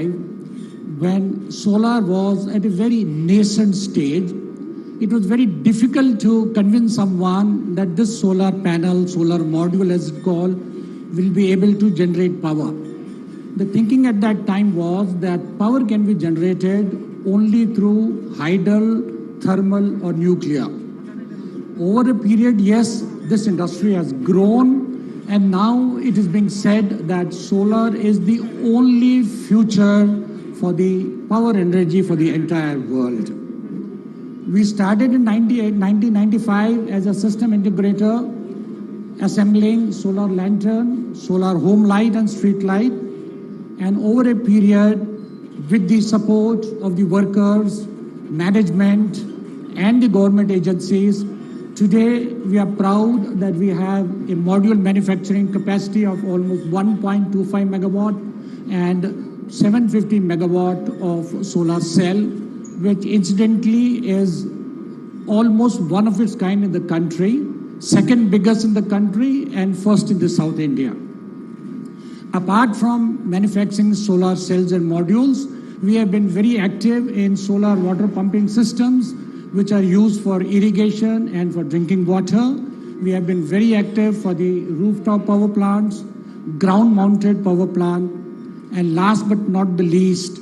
when solar was at a very nascent stage, it was very difficult to convince someone that this solar panel, solar module as it's called, will be able to generate power. The thinking at that time was that power can be generated only through hydel, thermal or nuclear. Over a period, yes, this industry has grown, and now it is being said that solar is the only future for the power energy for the entire world. We started in 1995 as a system integrator, assembling solar lantern, solar home light and street light, and over a period, with the support of the workers, management, and the government agencies, today we are proud that we have a module manufacturing capacity of almost 1.25 megawatt and 750 megawatt of solar cell, which incidentally is almost one of its kind in the country, second biggest in the country and first in the South India. Apart from manufacturing solar cells and modules, we have been very active in solar water pumping systems, which are used for irrigation and for drinking water. We have been very active for the rooftop power plants, ground-mounted power plant, and last but not the least,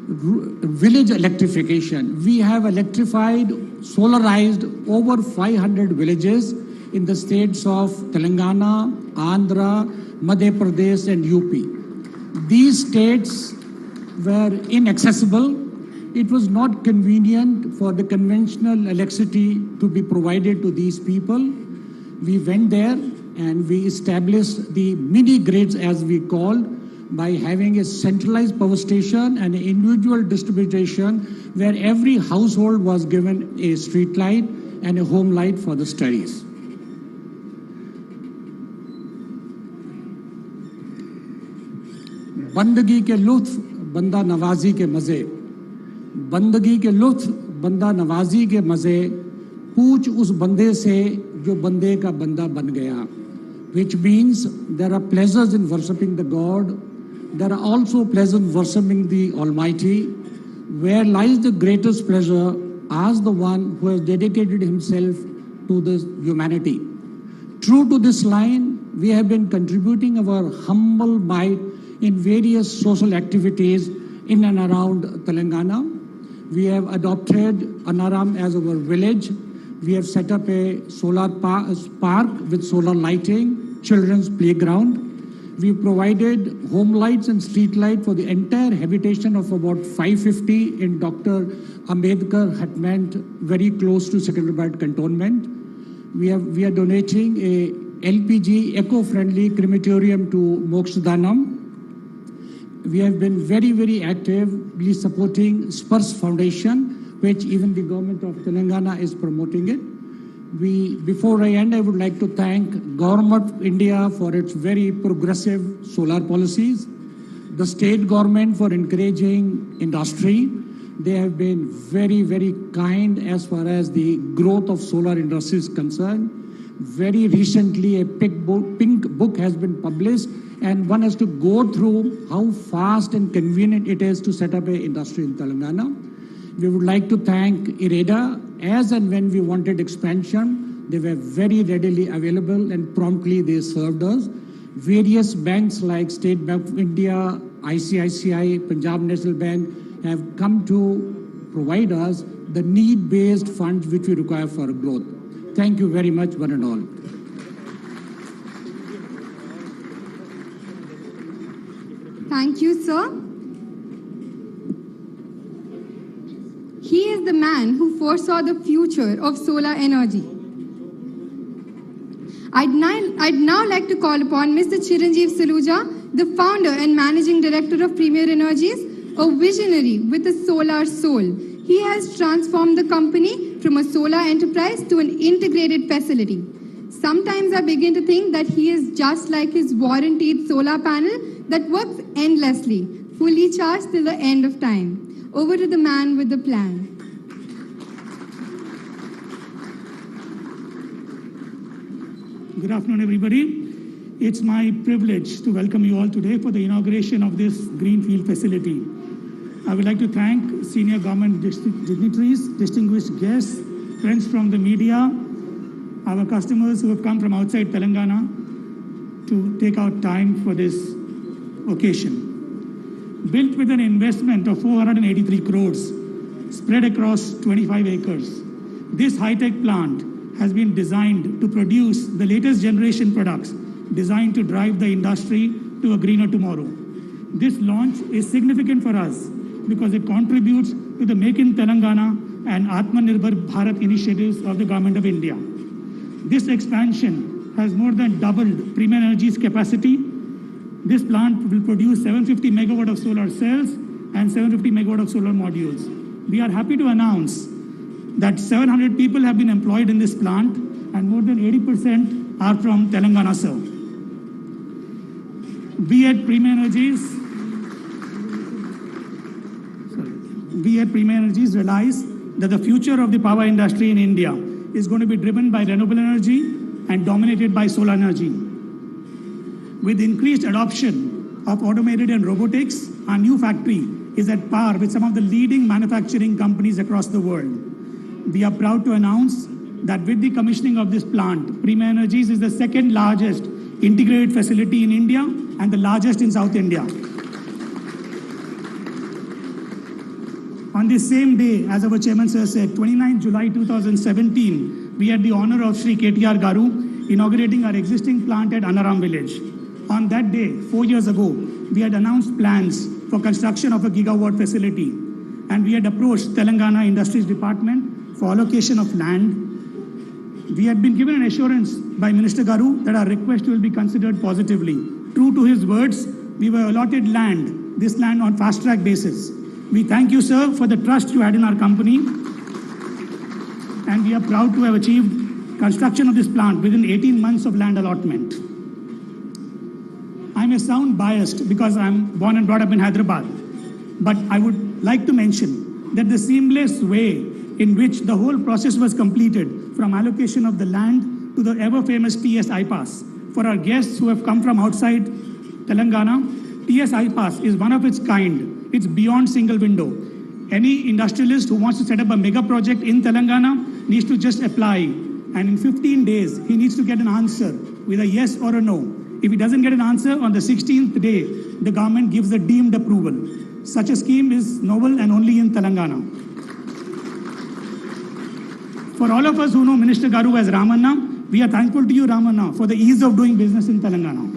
village electrification. We have electrified, solarized over 500 villages in the states of Telangana, Andhra, Madhya Pradesh and UP. These states were inaccessible. It was not convenient for the conventional electricity to be provided to these people. We went there and we established the mini grids, as we called, by having a centralized power station and an individual distribution where every household was given a street light and a home light for the studies. बंदगी के लुत्फ बंदा नवाजी के मज़े, बंदगी के लुत्फ बंदा नवाजी के मज़े, पूछ उस बंदे से जो बंदे का बंदा बन गया. Which means there are pleasures in worshipping the God. There are also pleasures in worshipping the Almighty. Where lies the greatest pleasure? Ask the one who has dedicated himself to this humanity. True to this line, we have been contributing our humble mite in various social activities in and around Telangana. We have adopted Anaram as our village. We have set up a solar park with solar lighting, children's playground. We provided home lights and street light for the entire habitation of about 550 in Dr. Ambedkar Hatment, very close to Secretariat Cantonment. We are donating a LPG eco-friendly crematorium to Mokshadanam. We have been very, very actively supporting Spurs Foundation, which even the government of Telangana is promoting it. Before I end, I would like to thank Government of India for its very progressive solar policies, the state government for encouraging industry. They have been very, very kind as far as the growth of solar industry is concerned. Very recently, a pink book has been published, and one has to go through how fast and convenient it is to set up an industry in Telangana. We would like to thank IREDA. As and when we wanted expansion, they were very readily available and promptly they served us. Various banks like State Bank of India, ICICI, Punjab National Bank have come to provide us the need-based funds which we require for growth. Thank you very much, one and all. Thank you, sir. He is the man who foresaw the future of solar energy. I'd now like to call upon Mr. Chiranjeev Saluja, the founder and managing director of Premier Energies, a visionary with a solar soul. He has transformed the company from a solar enterprise to an integrated facility. Sometimes I begin to think that he is just like his warranted solar panel that works endlessly, fully charged till the end of time. Over to the man with the plan. Good afternoon, everybody. It's my privilege to welcome you all today for the inauguration of this greenfield facility. I would like to thank senior government dignitaries, distinguished guests, friends from the media, our customers who have come from outside Telangana to take out time for this occasion. Built with an investment of 483 crores, spread across 25 acres, this high-tech plant has been designed to produce the latest generation products designed to drive the industry to a greener tomorrow. This launch is significant for us because it contributes to the Make in Telangana and Atmanirbhar Bharat initiatives of the Government of India. This expansion has more than doubled Premier Energy's capacity. This plant will produce 750 megawatt of solar cells and 750 megawatt of solar modules. We are happy to announce that 700 people have been employed in this plant and more than 80% are from Telangana, sir. We at Premier Energies realize that the future of the power industry in India is going to be driven by renewable energy and dominated by solar energy. With increased adoption of automated and robotics, our new factory is at par with some of the leading manufacturing companies across the world. We are proud to announce that with the commissioning of this plant, Premier Energies is the second largest integrated facility in India and the largest in South India. On this same day, as our chairman sir said, 29 July 2017, we had the honor of Sri KTR Garu inaugurating our existing plant at Anaram village. On that day, 4 years ago, we had announced plans for construction of a gigawatt facility, and we had approached Telangana Industries Department for allocation of land. We had been given an assurance by Minister Garu that our request will be considered positively. True to his words, we were allotted this land on fast-track basis. We thank you, sir, for the trust you had in our company, and we are proud to have achieved construction of this plant within 18 months of land allotment. I may sound biased because I'm born and brought up in Hyderabad, but I would like to mention that the seamless way in which the whole process was completed, from allocation of the land to the ever-famous TS I-Pass. For our guests who have come from outside Telangana, TS I-Pass is one of its kind. It's beyond single window. Any industrialist who wants to set up a mega project in Telangana needs to just apply, and in 15 days, he needs to get an answer with a yes or a no. If he doesn't get an answer, on the 16th day, the government gives a deemed approval. Such a scheme is novel and only in Telangana. For all of us who know Minister Garu as Ramanna, we are thankful to you, Ramanna, for the ease of doing business in Telangana.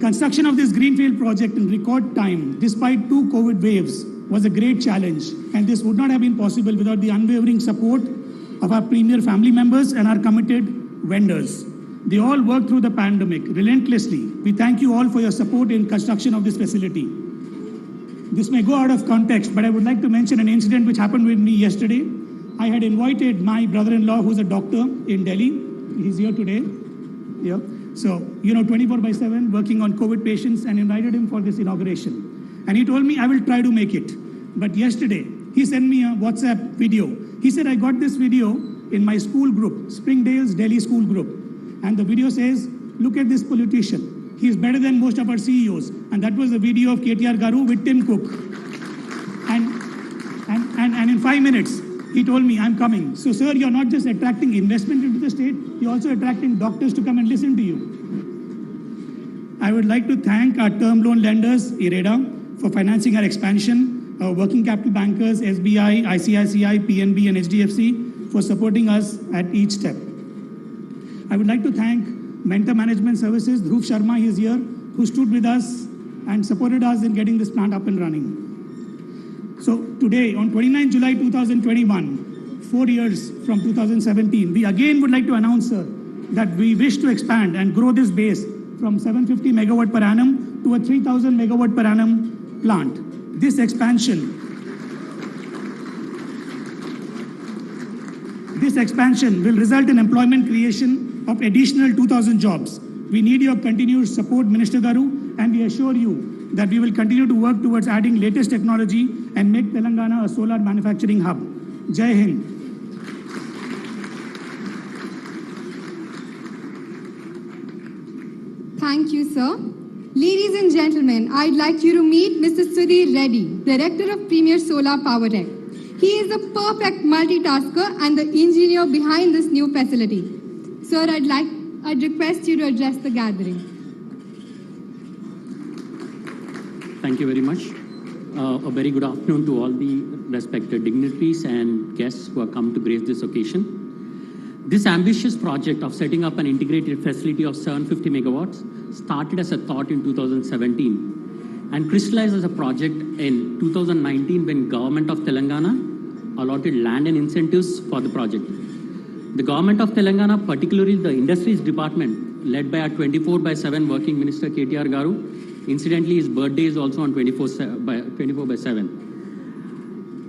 Construction of this greenfield project in record time, despite 2 COVID waves, was a great challenge, and this would not have been possible without the unwavering support of our premier family members and our committed vendors. They all worked through the pandemic relentlessly. We thank you all for your support in construction of this facility. This may go out of context, but I would like to mention an incident which happened with me yesterday. I had invited my brother-in-law, who's a doctor in Delhi. He's here today. Yeah. So, 24/7, working on COVID patients, and invited him for this inauguration. And he told me, I will try to make it. But yesterday, he sent me a WhatsApp video. He said, I got this video in my school group, Springdale's Delhi school group. And the video says, look at this politician. He's better than most of our CEOs. And that was a video of KTR Garu with Tim Cook. And in 5 minutes, he told me, I'm coming. So, sir, you're not just attracting investment into the state, you're also attracting doctors to come and listen to you. I would like to thank our term loan lenders, IREDA, for financing our expansion, our working capital bankers, SBI, ICICI, PNB, and HDFC, for supporting us at each step. I would like to thank Mentor Management Services, Dhruv Sharma, he is here, who stood with us and supported us in getting this plant up and running. So today, on 29 July 2021, 4 years from 2017, we again would like to announce, sir, that we wish to expand and grow this base from 750 megawatt per annum to a 3,000 megawatt per annum plant. This expansion will result in employment creation of additional 2,000 jobs. We need your continued support, Minister Garu, and we assure you that we will continue to work towards adding latest technology and make Telangana a solar manufacturing hub. Jai Hind. you, sir. Ladies and gentlemen, I'd like you to meet Mr. Sudhir Reddy, Director of Premier Solar Power Tech. He is a perfect multitasker and the engineer behind this new facility. Sir, I'd request you to address the gathering. Thank you very much. A very good afternoon to all the respected dignitaries and guests who have come to grace this occasion. This ambitious project of setting up an integrated facility of 750 megawatts started as a thought in 2017 and crystallized as a project in 2019 when Government of Telangana allotted land and incentives for the project. The Government of Telangana, particularly the Industries Department, led by our 24/7 working Minister KTR Garu, incidentally his birthday is also on 24/7.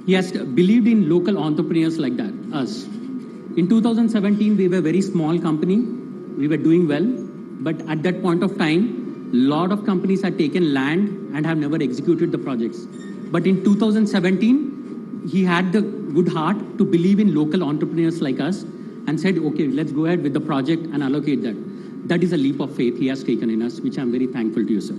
He has believed in local entrepreneurs like that, us. In 2017, we were a very small company. We were doing well. But at that point of time, a lot of companies had taken land and have never executed the projects. But in 2017, he had the good heart to believe in local entrepreneurs like us and said, okay, let's go ahead with the project and allocate that. That is a leap of faith he has taken in us, which I'm very thankful to you, sir.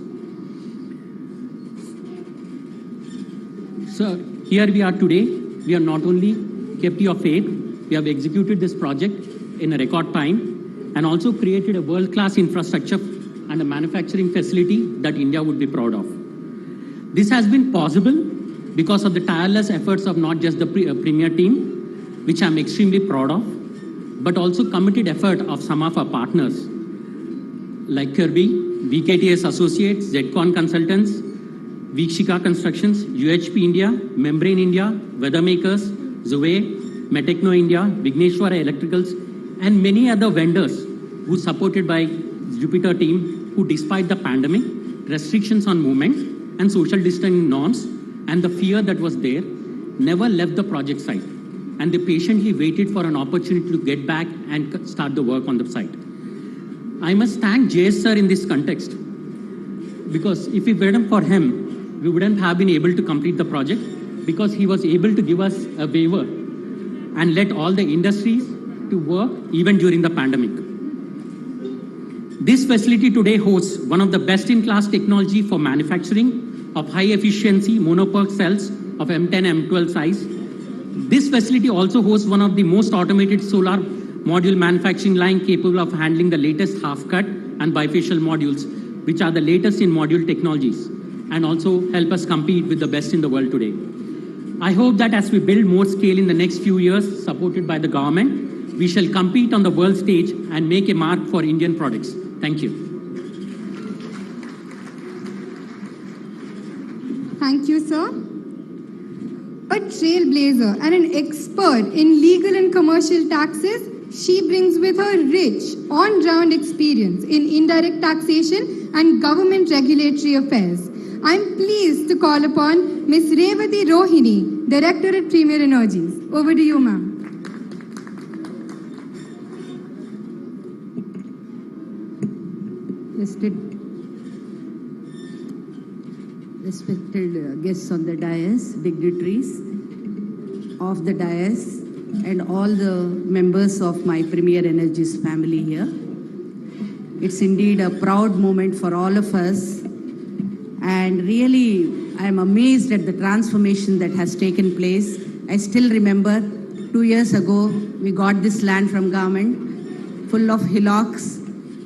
So here we are today. We have not only kept your faith, we have executed this project in a record time and also created a world-class infrastructure and a manufacturing facility that India would be proud of. This has been possible because of the tireless efforts of not just the Premier team, which I'm extremely proud of, but also committed effort of some of our partners like Kirby, VKTS Associates, ZCon Consultants, Vikshika Constructions, UHP India, Membrane India, Weathermakers, Zoe, Metechno India, Vigneshwara Electricals, and many other vendors who supported by Jupiter team who, despite the pandemic, restrictions on movement and social distancing norms and the fear that was there, never left the project site. And they patiently waited for an opportunity to get back and start the work on the site. I must thank JS sir in this context because if it weren't for him, we wouldn't have been able to complete the project because he was able to give us a waiver and let all the industries to work even during the pandemic. This facility today hosts one of the best-in-class technology for manufacturing of high-efficiency monoPERC cells of M10, M12 size. This facility also hosts one of the most automated solar module manufacturing line capable of handling the latest half-cut and bifacial modules, which are the latest in module technologies, and also help us compete with the best in the world today. I hope that as we build more scale in the next few years, supported by the government, we shall compete on the world stage and make a mark for Indian products. Thank you. Thank you, sir. A trailblazer and an expert in legal and commercial taxes, she brings with her rich, on-ground experience in indirect taxation and government regulatory affairs. I'm pleased to call upon Ms. Revati Rohini, Director at Premier Energies. Over to you, ma'am. Respected guests on the dais, dignitaries of the dais, and all the members of my Premier Energies family here. It's indeed a proud moment for all of us. And really, I'm amazed at the transformation that has taken place. I still remember 2 years ago, we got this land from government, full of hillocks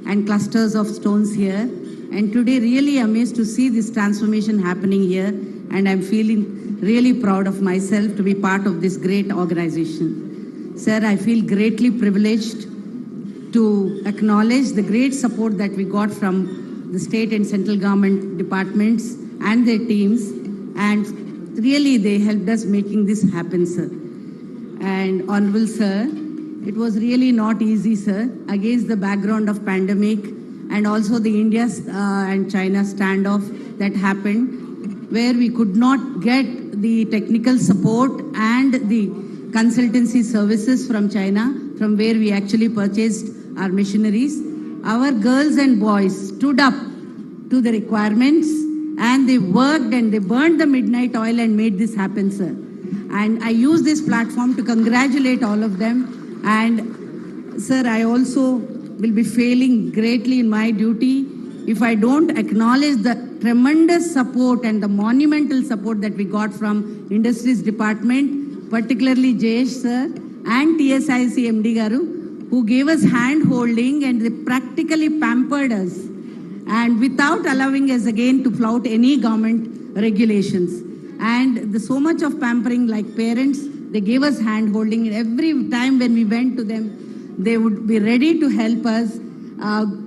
and clusters of stones here. And today, really amazed to see this transformation happening here. And I'm feeling really proud of myself to be part of this great organization. Sir, I feel greatly privileged to acknowledge the great support that we got from the state and central government departments and their teams, and really they helped us making this happen, sir. And Honorable Sir, it was really not easy, sir, against the background of pandemic and also the India and China standoff that happened, where we could not get the technical support and the consultancy services from China, from where we actually purchased our machineries. Our girls and boys stood up to the requirements and they worked and they burned the midnight oil and made this happen, sir. And I use this platform to congratulate all of them. And sir, I also will be failing greatly in my duty if I don't acknowledge the tremendous support and the monumental support that we got from Industries Department, particularly Jayesh sir and TSIC MD Garu, who gave us hand holding and they practically pampered us, and without allowing us again to flout any government regulations. And so much of pampering, like parents, they gave us hand holding. Every time when we went to them, they would be ready to help us,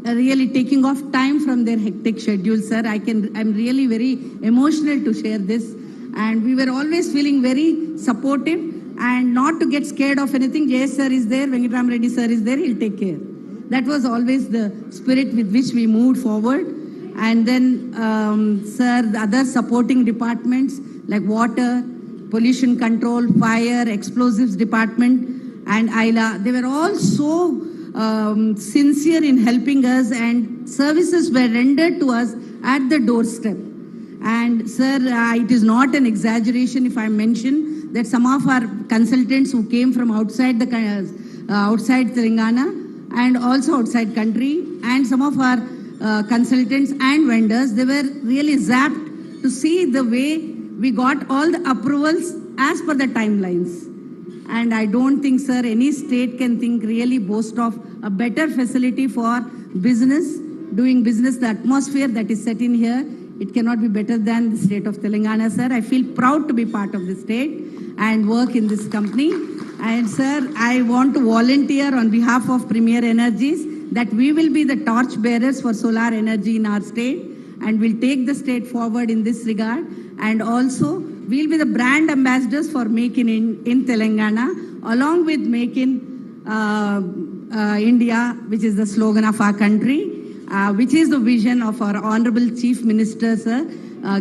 really taking off time from their hectic schedule, sir. I'm really very emotional to share this. And we were always feeling very supportive and not to get scared of anything. Jay sir is there, Venkatram Reddy sir is there, he'll take care. That was always the spirit with which we moved forward. And then, sir, the other supporting departments like water, pollution control, fire, explosives department, and ILA, they were all so sincere in helping us, and services were rendered to us at the doorstep. And sir, it is not an exaggeration if I mention that some of our consultants who came from outside outside Telangana and also outside country, and some of our consultants and vendors, they were really zapped to see the way we got all the approvals as per the timelines. And I don't think, sir, any state can really boast of a better facility for business, doing business. The atmosphere that is set in here, it cannot be better than the state of Telangana, sir. I feel proud to be part of the state and work in this company. And sir, I want to volunteer on behalf of Premier Energies that we will be the torch bearers for solar energy in our state, and we'll take the state forward in this regard. And also, we'll be the brand ambassadors for Make in Telangana, along with Make in India, which is the slogan of our country, which is the vision of our Honorable Chief Minister, sir,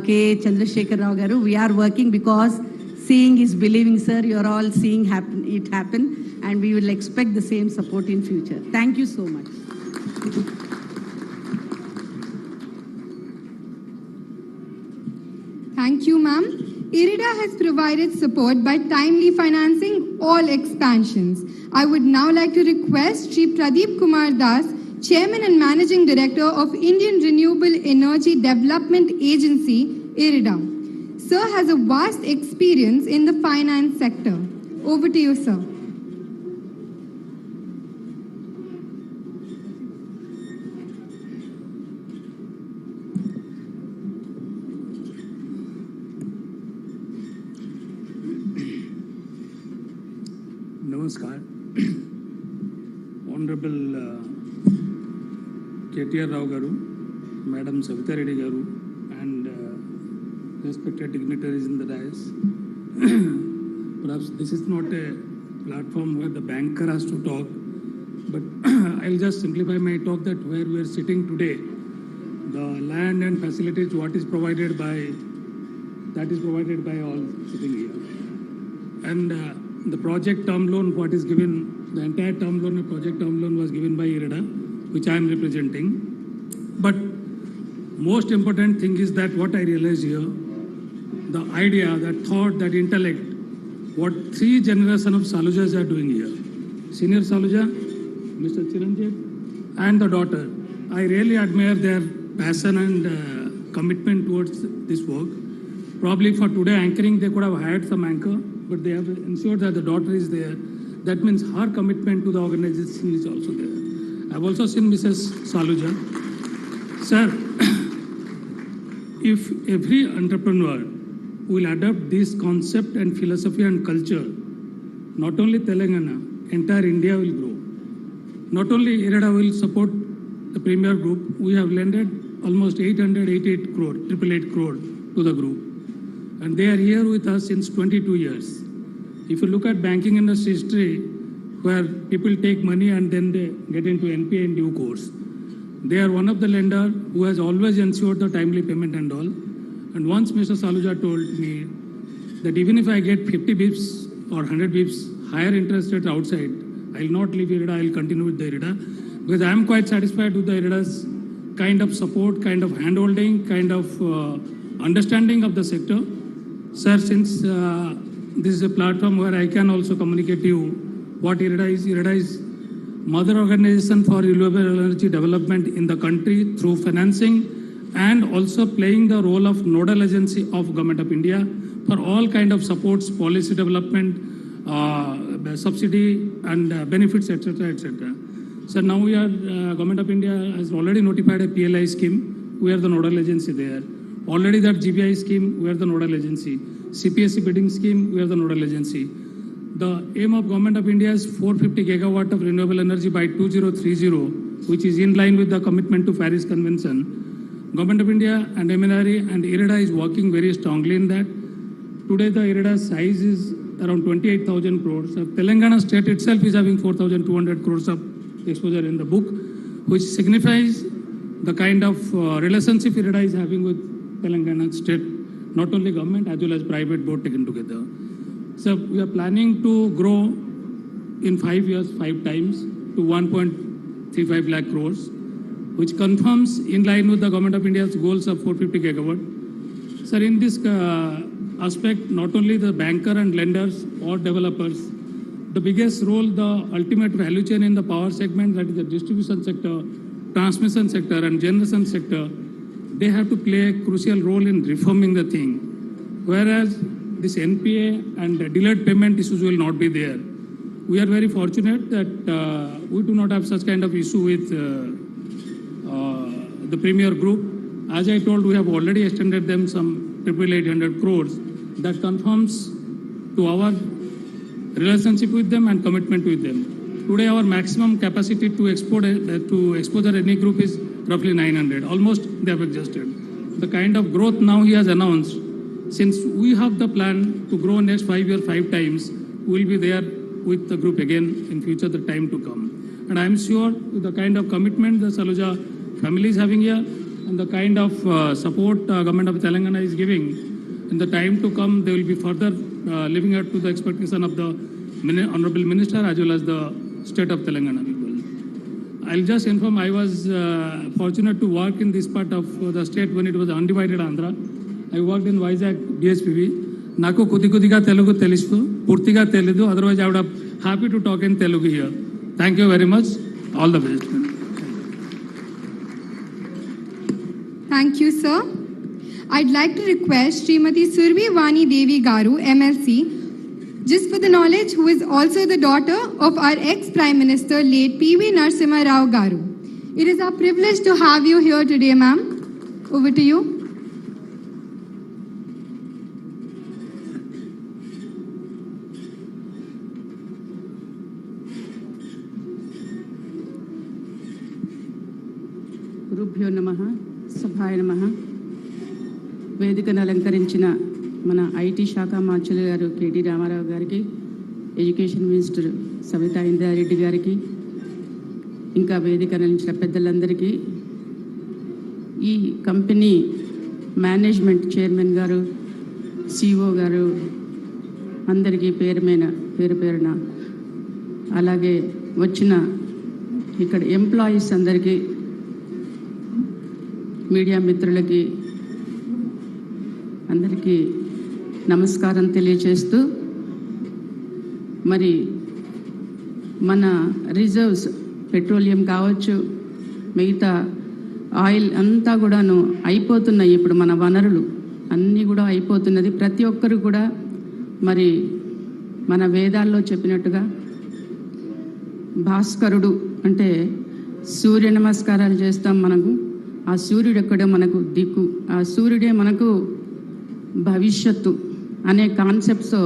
K. Chandrasekhar Rao Garu. We are working because seeing is believing, sir. You're all seeing it happen, and we will expect the same support in future. Thank you so much. Thank you, ma'am. IRIDA has provided support by timely financing all expansions. I would now like to request Shri Pradeep Kumar Das, Chairman and Managing Director of Indian Renewable Energy Development Agency, IRIDA. Sir has a vast experience in the finance sector. Over to you, sir. Namaskar. Honorable KTR Rao Garu, Madam Savita Reddy Garu, and respected dignitaries in the dais. Perhaps this is not a platform where the banker has to talk, but I'll just simplify my talk that where we are sitting today, the land and facilities, what is provided by, that is provided by all sitting here. And the project term loan, what is given, the entire term loan, project term loan was given by IRIDA, which I am representing. But most important thing is that what I realize here, the idea, that thought, that intellect, what three generations of Salujas are doing here. Senior Saluja, Mr. Chiranjeev, and the daughter. I really admire their passion and commitment towards this work. Probably for today anchoring, they could have hired some anchor, but they have ensured that the daughter is there. That means her commitment to the organization is also there. I've also seen Mrs. Saluja. Sir, if every entrepreneur will adopt this concept and philosophy and culture, not only Telangana, entire India will grow. Not only IRIDA will support the Premier Group, we have lended almost 888 crore, 888 crore to the group. And they are here with us since 22 years. If you look at banking industry history, where people take money and then they get into NPA in due course, they are one of the lender who has always ensured the timely payment and all. And once Mr. Saluja told me that even if I get 50 bips or 100 bips higher interest rate outside, I will not leave IRIDA, I will continue with the IRIDA, because I am quite satisfied with the IRIDA's kind of support, kind of handholding, kind of understanding of the sector. Sir, since this is a platform where I can also communicate to you what IRIDA is mother organization for renewable energy development in the country through financing and also playing the role of nodal agency of Government of India for all kind of supports, policy development, subsidy and benefits, etc., etc. So now we are, Government of India has already notified a PLI scheme. We are the nodal agency there. Already that GBI scheme, we are the nodal agency. CPSC bidding scheme, we are the nodal agency. The aim of Government of India is 450 gigawatt of renewable energy by 2030, which is in line with the commitment to Paris Convention. Government of India and MNRE and IREDA is working very strongly in that. Today the IREDA size is around 28,000 crores. Telangana state itself is having 4,200 crores of exposure in the book, which signifies the kind of relationship IREDA is having with Telangana state, not only government as well as private both taken together. So we are planning to grow in 5 years 5 times to 1.35 lakh crores, which confirms in line with the Government of India's goals of 450 gigawatt. Sir, in this aspect, not only the banker and lenders or developers, the biggest role, the ultimate value chain in the power segment, that is the distribution sector, transmission sector and generation sector, they have to play a crucial role in reforming the thing. Whereas this NPA and delayed payment issues will not be there. We are very fortunate that we do not have such kind of issue with the Premier Group. As I told, we have already extended them some 800 crores. That confirms to our relationship with them and commitment with them. Today, our maximum capacity to exposure any group is roughly 900. Almost they have adjusted. The kind of growth now he has announced, since we have the plan to grow next 5 years 5 times, we will be there with the group again in future, the time to come. And I am sure with the kind of commitment the Saluja family is having here and the kind of support Government of Telangana is giving, in the time to come they will be further living up to the expectation of the Honorable Minister as well as the state of Telangana people. I'll just inform, I was fortunate to work in this part of the state when it was undivided Andhra. I worked in Vizag DSPV. Naku kudiga Telugu telistu, purtiga telidu. Otherwise, I would have happy to talk in Telugu here. Thank you very much. All the best. Thank you, sir. I'd like to request Srimati Survi Vani Devi Garu, MLC, just for the knowledge, who is also the daughter of our ex-Prime Minister, late P.V. Narasimha Rao Garu. It is our privilege to have you here today, ma'am. Over to you. గురుభ్యో నమః, సభాయ నమః. వేదికను అలంకరించిన మన IT శాఖ మార్చులు గారు KT Ramarao గారికి, education minister Savitha Indra Reddy గారికి, ఇంకా వేదికను అలంకరించిన పెద్దలందరికీ, ఈ కంపెనీ మేనేజ్మెంట్ చైర్మన్ గారు, సిఇఓ గారు అందరికీ పేరు పేరున, అలాగే వచ్చిన ఇక్కడ ఎంప్లాయీస్ అందరికీ, మీడియా మిత్రులకి అందరికీ నమస్కారం తెలియచేస్తూ, మరి మన రిజర్వ్స్ పెట్రోలియం కావచ్చు, మిగతా ఆయిల్ అంతా కూడాను అయిపోతున్నాయి. ఇప్పుడు మన వనరులు అన్నీ కూడా అయిపోతున్నది. ప్రతి ఒక్కరు కూడా మరి మన వేదాల్లో చెప్పినట్టుగా భాస్కరుడు అంటే సూర్య నమస్కారాలు చేస్తాం మనకు. ఆ సూర్యుడు ఎక్కడ మనకు దిక్కు, ఆ సూర్యుడే మనకు భవిష్యత్తు అనే కాన్సెప్ట్తో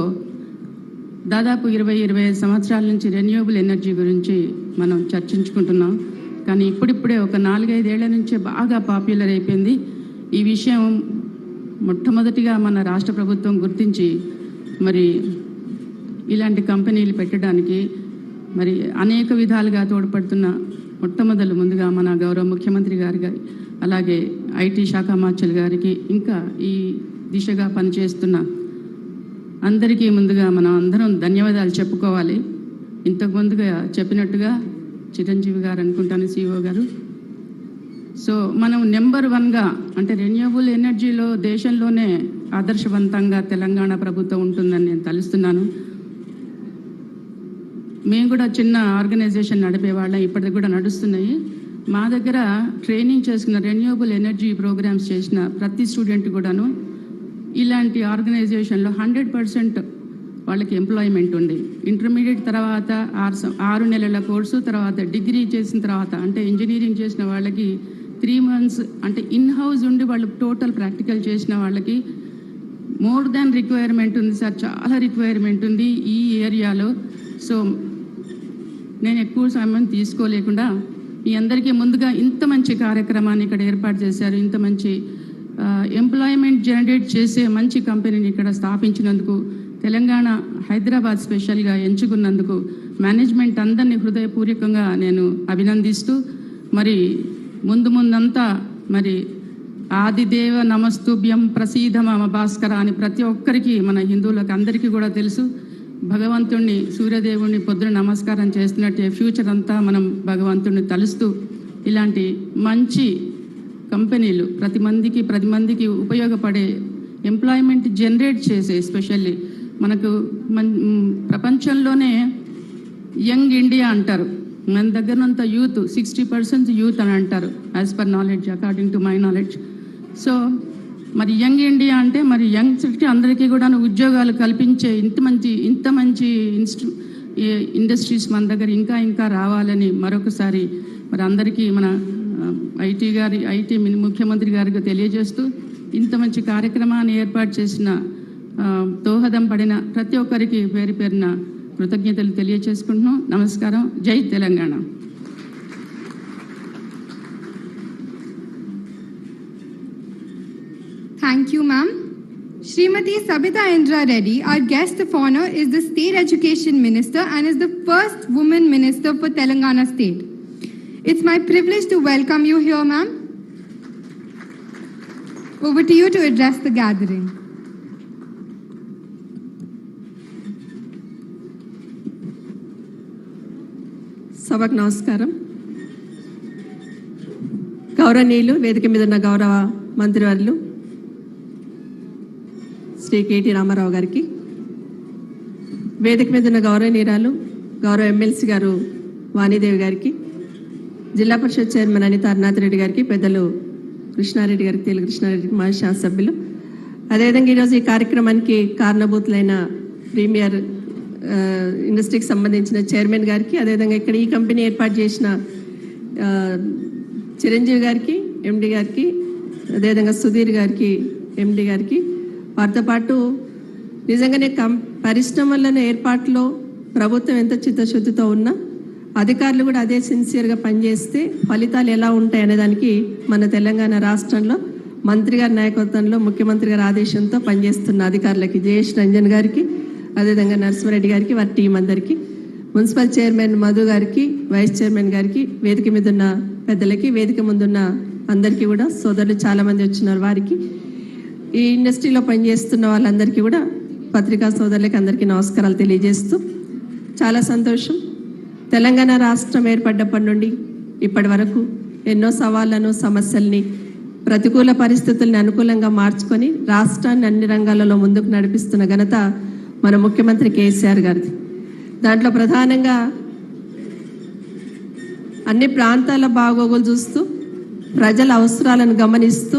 దాదాపు 20-25 సంవత్సరాల నుంచి రెన్యూవబుల్ ఎనర్జీ గురించి మనం చర్చించుకుంటున్నాం. కానీ ఇప్పుడిప్పుడే ఒక 4-5 ఏళ్ల నుంచే బాగా పాపులర్ అయిపోయింది. ఈ విషయం మొట్టమొదటిగా మన రాష్ట్ర ప్రభుత్వం గుర్తించి మరి ఇలాంటి కంపెనీలు పెట్టడానికి మరి అనేక విధాలుగా తోడ్పడుతున్న ముందుగా మన గౌరవ ముఖ్యమంత్రి గారికి, అలాగే ఐటీ శాఖ మార్చులు గారికి, ఇంకా ఈ దిశగా పనిచేస్తున్న అందరికీ ముందుగా మనం అందరం ధన్యవాదాలు చెప్పుకోవాలి. ఇంతకు ముందుగా చెప్పినట్టుగా చిరంజీవి గారు అనుకుంటాను, సిఇఓ గారు. సో మనం నెంబర్ 1గా అంటే రెన్యూవబుల్ ఎనర్జీలో దేశంలోనే ఆదర్శవంతంగా తెలంగాణ ప్రభుత్వం ఉంటుందని నేను తలుస్తున్నాను. మేము కూడా చిన్న ఆర్గనైజేషన్ నడిపేవాళ్ళం, ఇప్పటికి కూడా నడుస్తున్నాయి. మా దగ్గర ట్రైనింగ్ చేసుకున్న రెన్యూవబుల్ ఎనర్జీ ప్రోగ్రామ్స్ చేసిన ప్రతి స్టూడెంట్ కూడాను ఇలాంటి ఆర్గనైజేషన్లో 100% వాళ్ళకి ఎంప్లాయ్మెంట్ ఉంది. ఇంటర్మీడియట్ తర్వాత 6 నెలల కోర్సు, తర్వాత డిగ్రీ చేసిన తర్వాత అంటే ఇంజనీరింగ్ చేసిన వాళ్ళకి 3 months అంటే ఇన్ హౌస్ ఉండి వాళ్ళు టోటల్ ప్రాక్టికల్ చేసిన వాళ్ళకి మోర్ దాన్ రిక్వైర్మెంట్ ఉంది సార్, చాలా రిక్వైర్మెంట్ ఉంది ఈ ఏరియాలో. సో నేను ఎక్కువ సమయం తీసుకోలేకుండా మీ అందరికీ ముందుగా ఇంత మంచి కార్యక్రమాన్ని ఇక్కడ ఏర్పాటు చేశారు, ఇంత మంచి ఎంప్లాయ్మెంట్ జనరేట్ చేసే మంచి కంపెనీని ఇక్కడ స్థాపించినందుకు, తెలంగాణ హైదరాబాద్ స్పెషల్గా ఎంచుకున్నందుకు మేనేజ్మెంట్ అందరినీ హృదయపూర్వకంగా నేను అభినందిస్తూ, మరి ముందంతా మరి ఆదిదేవ నమస్తుభ్యం ప్రసీద మమ భాస్కర అని ప్రతి ఒక్కరికి మన హిందువులకు అందరికీ కూడా తెలుసు. భగవంతుణ్ణి సూర్యదేవుణ్ణి పొద్దున నమస్కారం చేస్తున్నట్టే ఫ్యూచర్ అంతా మనం భగవంతుణ్ణి తలుస్తూ ఇలాంటి మంచి కంపెనీలు ప్రతి మందికి ఉపయోగపడే ఎంప్లాయ్మెంట్ జనరేట్ చేసే, ఎస్పెషల్లీ మనకు ప్రపంచంలోనే యంగ్ ఇండియా అంటారు, మన దగ్గరంతా యూత్ 60% యూత్ అని అంటారు as per knowledge, according to my knowledge. So మరి యంగ్ ఇండియా అంటే మరి యంగ్ సిటీ అందరికీ కూడా ఉద్యోగాలు కల్పించే ఇంత మంచి ఇండస్ట్రీస్ మన దగ్గర ఇంకా రావాలని మరొకసారి మరి అందరికీ మన ఐటీ ముఖ్యమంత్రి గారికి తెలియజేస్తూ, ఇంత మంచి కార్యక్రమాన్ని ఏర్పాటు చేసిన దోహదం పడిన ప్రతి ఒక్కరికి పేరున కృతజ్ఞతలు తెలియజేసుకుంటున్నాం. నమస్కారం. జై Telangana. Thank you, ma'am. Srimati Sabita Indra Reddy, our guest of honor, is the State Education Minister and is the first woman minister for Telangana State. It's my privilege to welcome you here, ma'am. Over to you to address the gathering. సభకు నమస్కారం. గౌరవనీయులు, వేదిక మీద ఉన్న గౌరవ మంత్రివర్యులు Shri KT Ramarao గారికి, వేదిక మీద ఉన్న గౌరవనీయురాలు గౌరవ ఎమ్మెల్సీ గారు వాణిదేవి గారికి, జిల్లా పరిషత్ చైర్మన్ అనిత అరుణాథ్ రెడ్డి గారికి, పెద్దలు కృష్ణారెడ్డి గారికి, తెలుగు కృష్ణారెడ్డికి, మా శాసనసభ్యులు, అదేవిధంగా ఈరోజు ఈ కార్యక్రమానికి కారణభూతులైన ప్రీమియర్ ఇండస్ట్రీకి సంబంధించిన చైర్మన్ గారికి, అదేవిధంగా ఇక్కడ ఈ కంపెనీ ఏర్పాటు చేసిన చిరంజీవి గారికి, ఎండి గారికి, అదేవిధంగా సుధీర్ గారికి, ఎండి గారికి, వారితో పాటు నిజంగానే పరిశ్రమల ఏర్పాటులో ప్రభుత్వం ఎంత చిత్తశుద్ధితో ఉన్నా అధికారులు కూడా అదే సిన్సియర్గా పనిచేస్తే ఫలితాలు ఎలా ఉంటాయి అనేదానికి మన తెలంగాణ రాష్ట్రంలో మంత్రి గారి నాయకత్వంలో ముఖ్యమంత్రి గారి ఆదేశంతో పనిచేస్తున్న అధికారులకి, జయేష్ రంజన్ గారికి, అదేవిధంగా నరసింహారెడ్డి గారికి, వారి టీం అందరికీ, మున్సిపల్ చైర్మన్ మధు గారికి, వైస్ చైర్మన్ గారికి, వేదిక మీద ఉన్న పెద్దలకి, వేదిక ముందున్న అందరికీ కూడా, సోదరులు చాలామంది వచ్చినారు వారికి, ఈ ఇండస్ట్రీలో పనిచేస్తున్న వాళ్ళందరికీ కూడా, పత్రికా సోదరులకి అందరికీ నమస్కారాలు తెలియజేస్తూ, చాలా సంతోషం. తెలంగాణ రాష్ట్రం ఏర్పడ్డప్పటి నుండి ఇప్పటి వరకు ఎన్నో సవాళ్లను, సమస్యల్ని, ప్రతికూల పరిస్థితుల్ని అనుకూలంగా మార్చుకొని రాష్ట్రాన్ని అన్ని రంగాలలో ముందుకు నడిపిస్తున్న ఘనత మన ముఖ్యమంత్రి కేసీఆర్ గారిది. దాంట్లో ప్రధానంగా అన్ని ప్రాంతాల బాగోగులు చూస్తూ, ప్రజల అవసరాలను గమనిస్తూ,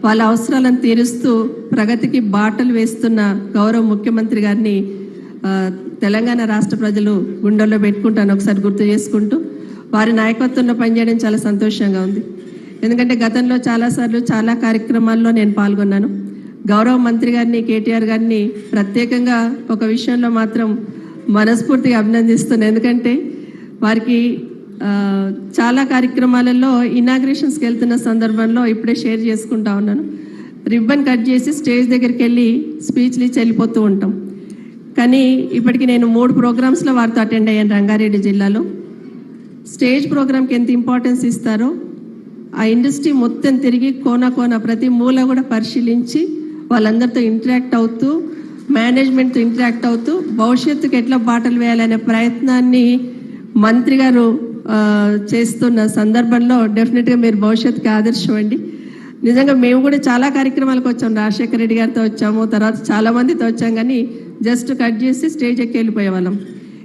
వాళ్ళ అవసరాలను తీరుస్తూ ప్రగతికి బాటలు వేస్తున్న గౌరవ ముఖ్యమంత్రి గారిని తెలంగాణ రాష్ట్ర ప్రజలు గుండెల్లో పెట్టుకుంటాను ఒకసారి గుర్తు చేసుకుంటూ, వారి నాయకత్వంలో పనిచేయడం చాలా సంతోషంగా ఉంది. ఎందుకంటే గతంలో చాలాసార్లు చాలా కార్యక్రమాల్లో నేను పాల్గొన్నాను. గౌరవ మంత్రి గారిని, కేటీఆర్ గారిని ప్రత్యేకంగా ఒక విషయంలో మాత్రం మనస్ఫూర్తిగా అభినందిస్తున్నాను. ఎందుకంటే వారికి చాలా కార్యక్రమాలలో ఇనాగ్రేషన్స్కి వెళ్తున్న సందర్భంలో ఇప్పుడే షేర్ చేసుకుంటా ఉన్నాను. రిబ్బన్ కట్ చేసి స్టేజ్ దగ్గరికి వెళ్ళి స్పీచ్లు ఇచ్చి వెళ్ళిపోతూ ఉంటాం. కానీ ఇప్పటికి నేను 3 ప్రోగ్రామ్స్లో వారితో అటెండ్ అయ్యాను రంగారెడ్డి జిల్లాలో. స్టేజ్ ప్రోగ్రామ్కి ఎంత ఇంపార్టెన్స్ ఇస్తారో ఆ ఇండస్ట్రీ మొత్తం తిరిగి కోన ప్రతి మూల కూడా పరిశీలించి వాళ్ళందరితో ఇంటరాక్ట్ అవుతూ, మేనేజ్మెంట్తో ఇంటరాక్ట్ అవుతూ భవిష్యత్తుకు ఎట్లా బాటలు వేయాలనే ప్రయత్నాన్ని మంత్రి గారు చేస్తున్న సందర్భంలో డెఫినెట్గా మీరు భవిష్యత్తుకి ఆదర్శం అండి. నిజంగా మేము కూడా చాలా కార్యక్రమాలకు వచ్చాము, రాజశేఖర రెడ్డి గారితో వచ్చాము, తర్వాత చాలా మందితో వచ్చాం, కానీ జస్ట్ కట్ చేసి స్టేజ్ ఎక్కి వెళ్ళిపోయే వాళ్ళం.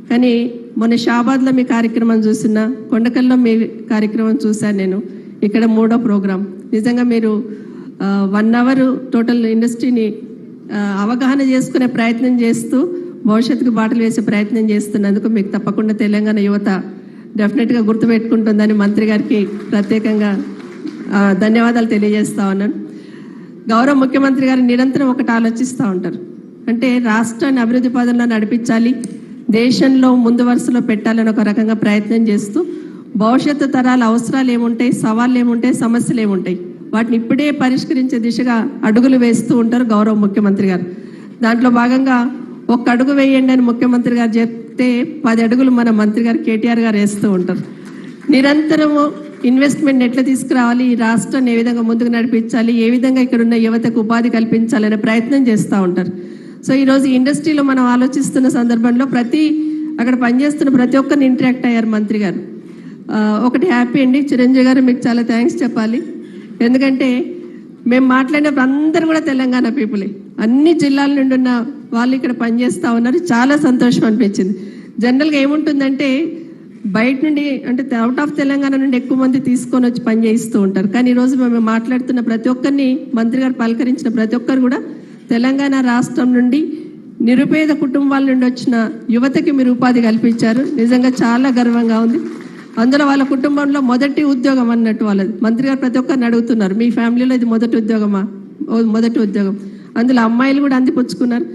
కానీ మొన్న షాబాద్లో మీ కార్యక్రమం చూసిన, కొండకల్లో మీ కార్యక్రమం చూశాను నేను. ఇక్కడ 3వ ప్రోగ్రాం. నిజంగా మీరు 1 అవర్ టోటల్ ఇండస్ట్రీని అవగాహన చేసుకునే ప్రయత్నం చేస్తూ భవిష్యత్తుకు బాటలు వేసే ప్రయత్నం చేస్తున్నందుకు మీకు తప్పకుండా తెలంగాణ యువత డెఫినెట్గా గుర్తుపెట్టుకుంటుందని మంత్రి గారికి ప్రత్యేకంగా ధన్యవాదాలు తెలియజేస్తా ఉన్నాను. గౌరవ ముఖ్యమంత్రి గారు నిరంతరం ఒకటి ఆలోచిస్తూ ఉంటారు, అంటే రాష్ట్రాన్ని అభివృద్ధి పదంలో నడిపించాలి, దేశంలో ముందు వరుసలో పెట్టాలని ఒక రకంగా ప్రయత్నం చేస్తూ భవిష్యత్తు తరాల అవసరాలు ఏముంటాయి, సవాళ్ళు ఏముంటాయి, సమస్యలు ఏముంటాయి, వాటిని ఇప్పుడే పరిష్కరించే దిశగా అడుగులు వేస్తూ ఉంటారు గౌరవ ముఖ్యమంత్రి గారు. దాంట్లో భాగంగా 1 అడుగు వేయండి అని ముఖ్యమంత్రి గారు చెప్తే 10 అడుగులు మన మంత్రి గారు KTR గారు వేస్తూ ఉంటారు. నిరంతరము ఇన్వెస్ట్మెంట్ ఎట్లా తీసుకురావాలి, ఈ రాష్ట్రాన్ని ఏ విధంగా ముందుకు నడిపించాలి, ఏ విధంగా ఇక్కడ ఉన్న యువతకు ఉపాధి కల్పించాలనే ప్రయత్నం చేస్తూ ఉంటారు. సో ఈరోజు ఇండస్ట్రీలో మనం ఆలోచిస్తున్న సందర్భంలో అక్కడ పనిచేస్తున్న ప్రతి ఒక్కరిని ఇంటరాక్ట్ అయ్యారు మంత్రి గారు. ఒకటి హ్యాపీ అండి, చిరంజీవి గారు మీకు చాలా థ్యాంక్స్ చెప్పాలి. ఎందుకంటే మేము మాట్లాడినప్పుడు అందరూ కూడా తెలంగాణ పీపులే, అన్ని జిల్లాల నుండి ఉన్న వాళ్ళు ఇక్కడ పనిచేస్తూ ఉన్నారు. చాలా సంతోషం అనిపించింది. జనరల్గా ఏముంటుందంటే బయట నుండి, అంటే అవుట్ ఆఫ్ తెలంగాణ నుండి ఎక్కువ మంది తీసుకొని వచ్చి పని చేయిస్తూ ఉంటారు. కానీ ఈరోజు మేము మాట్లాడుతున్న ప్రతి ఒక్కరిని, మంత్రి గారు పలకరించిన ప్రతి ఒక్కరు కూడా తెలంగాణ రాష్ట్రం నుండి నిరుపేద కుటుంబాల నుండి వచ్చిన యువతకి మీరు ఉపాధి కల్పించారు. నిజంగా చాలా గర్వంగా ఉంది. అందులో వాళ్ళ కుటుంబంలో మొదటి ఉద్యోగం అన్నట్టు వాళ్ళది. మంత్రి గారు ప్రతి ఒక్కరిని అడుగుతున్నారు, మీ ఫ్యామిలీలో ఇది మొదటి ఉద్యోగమా? మొదటి ఉద్యోగం. అందులో అమ్మాయిలు కూడా అందిపుచ్చుకున్నారు.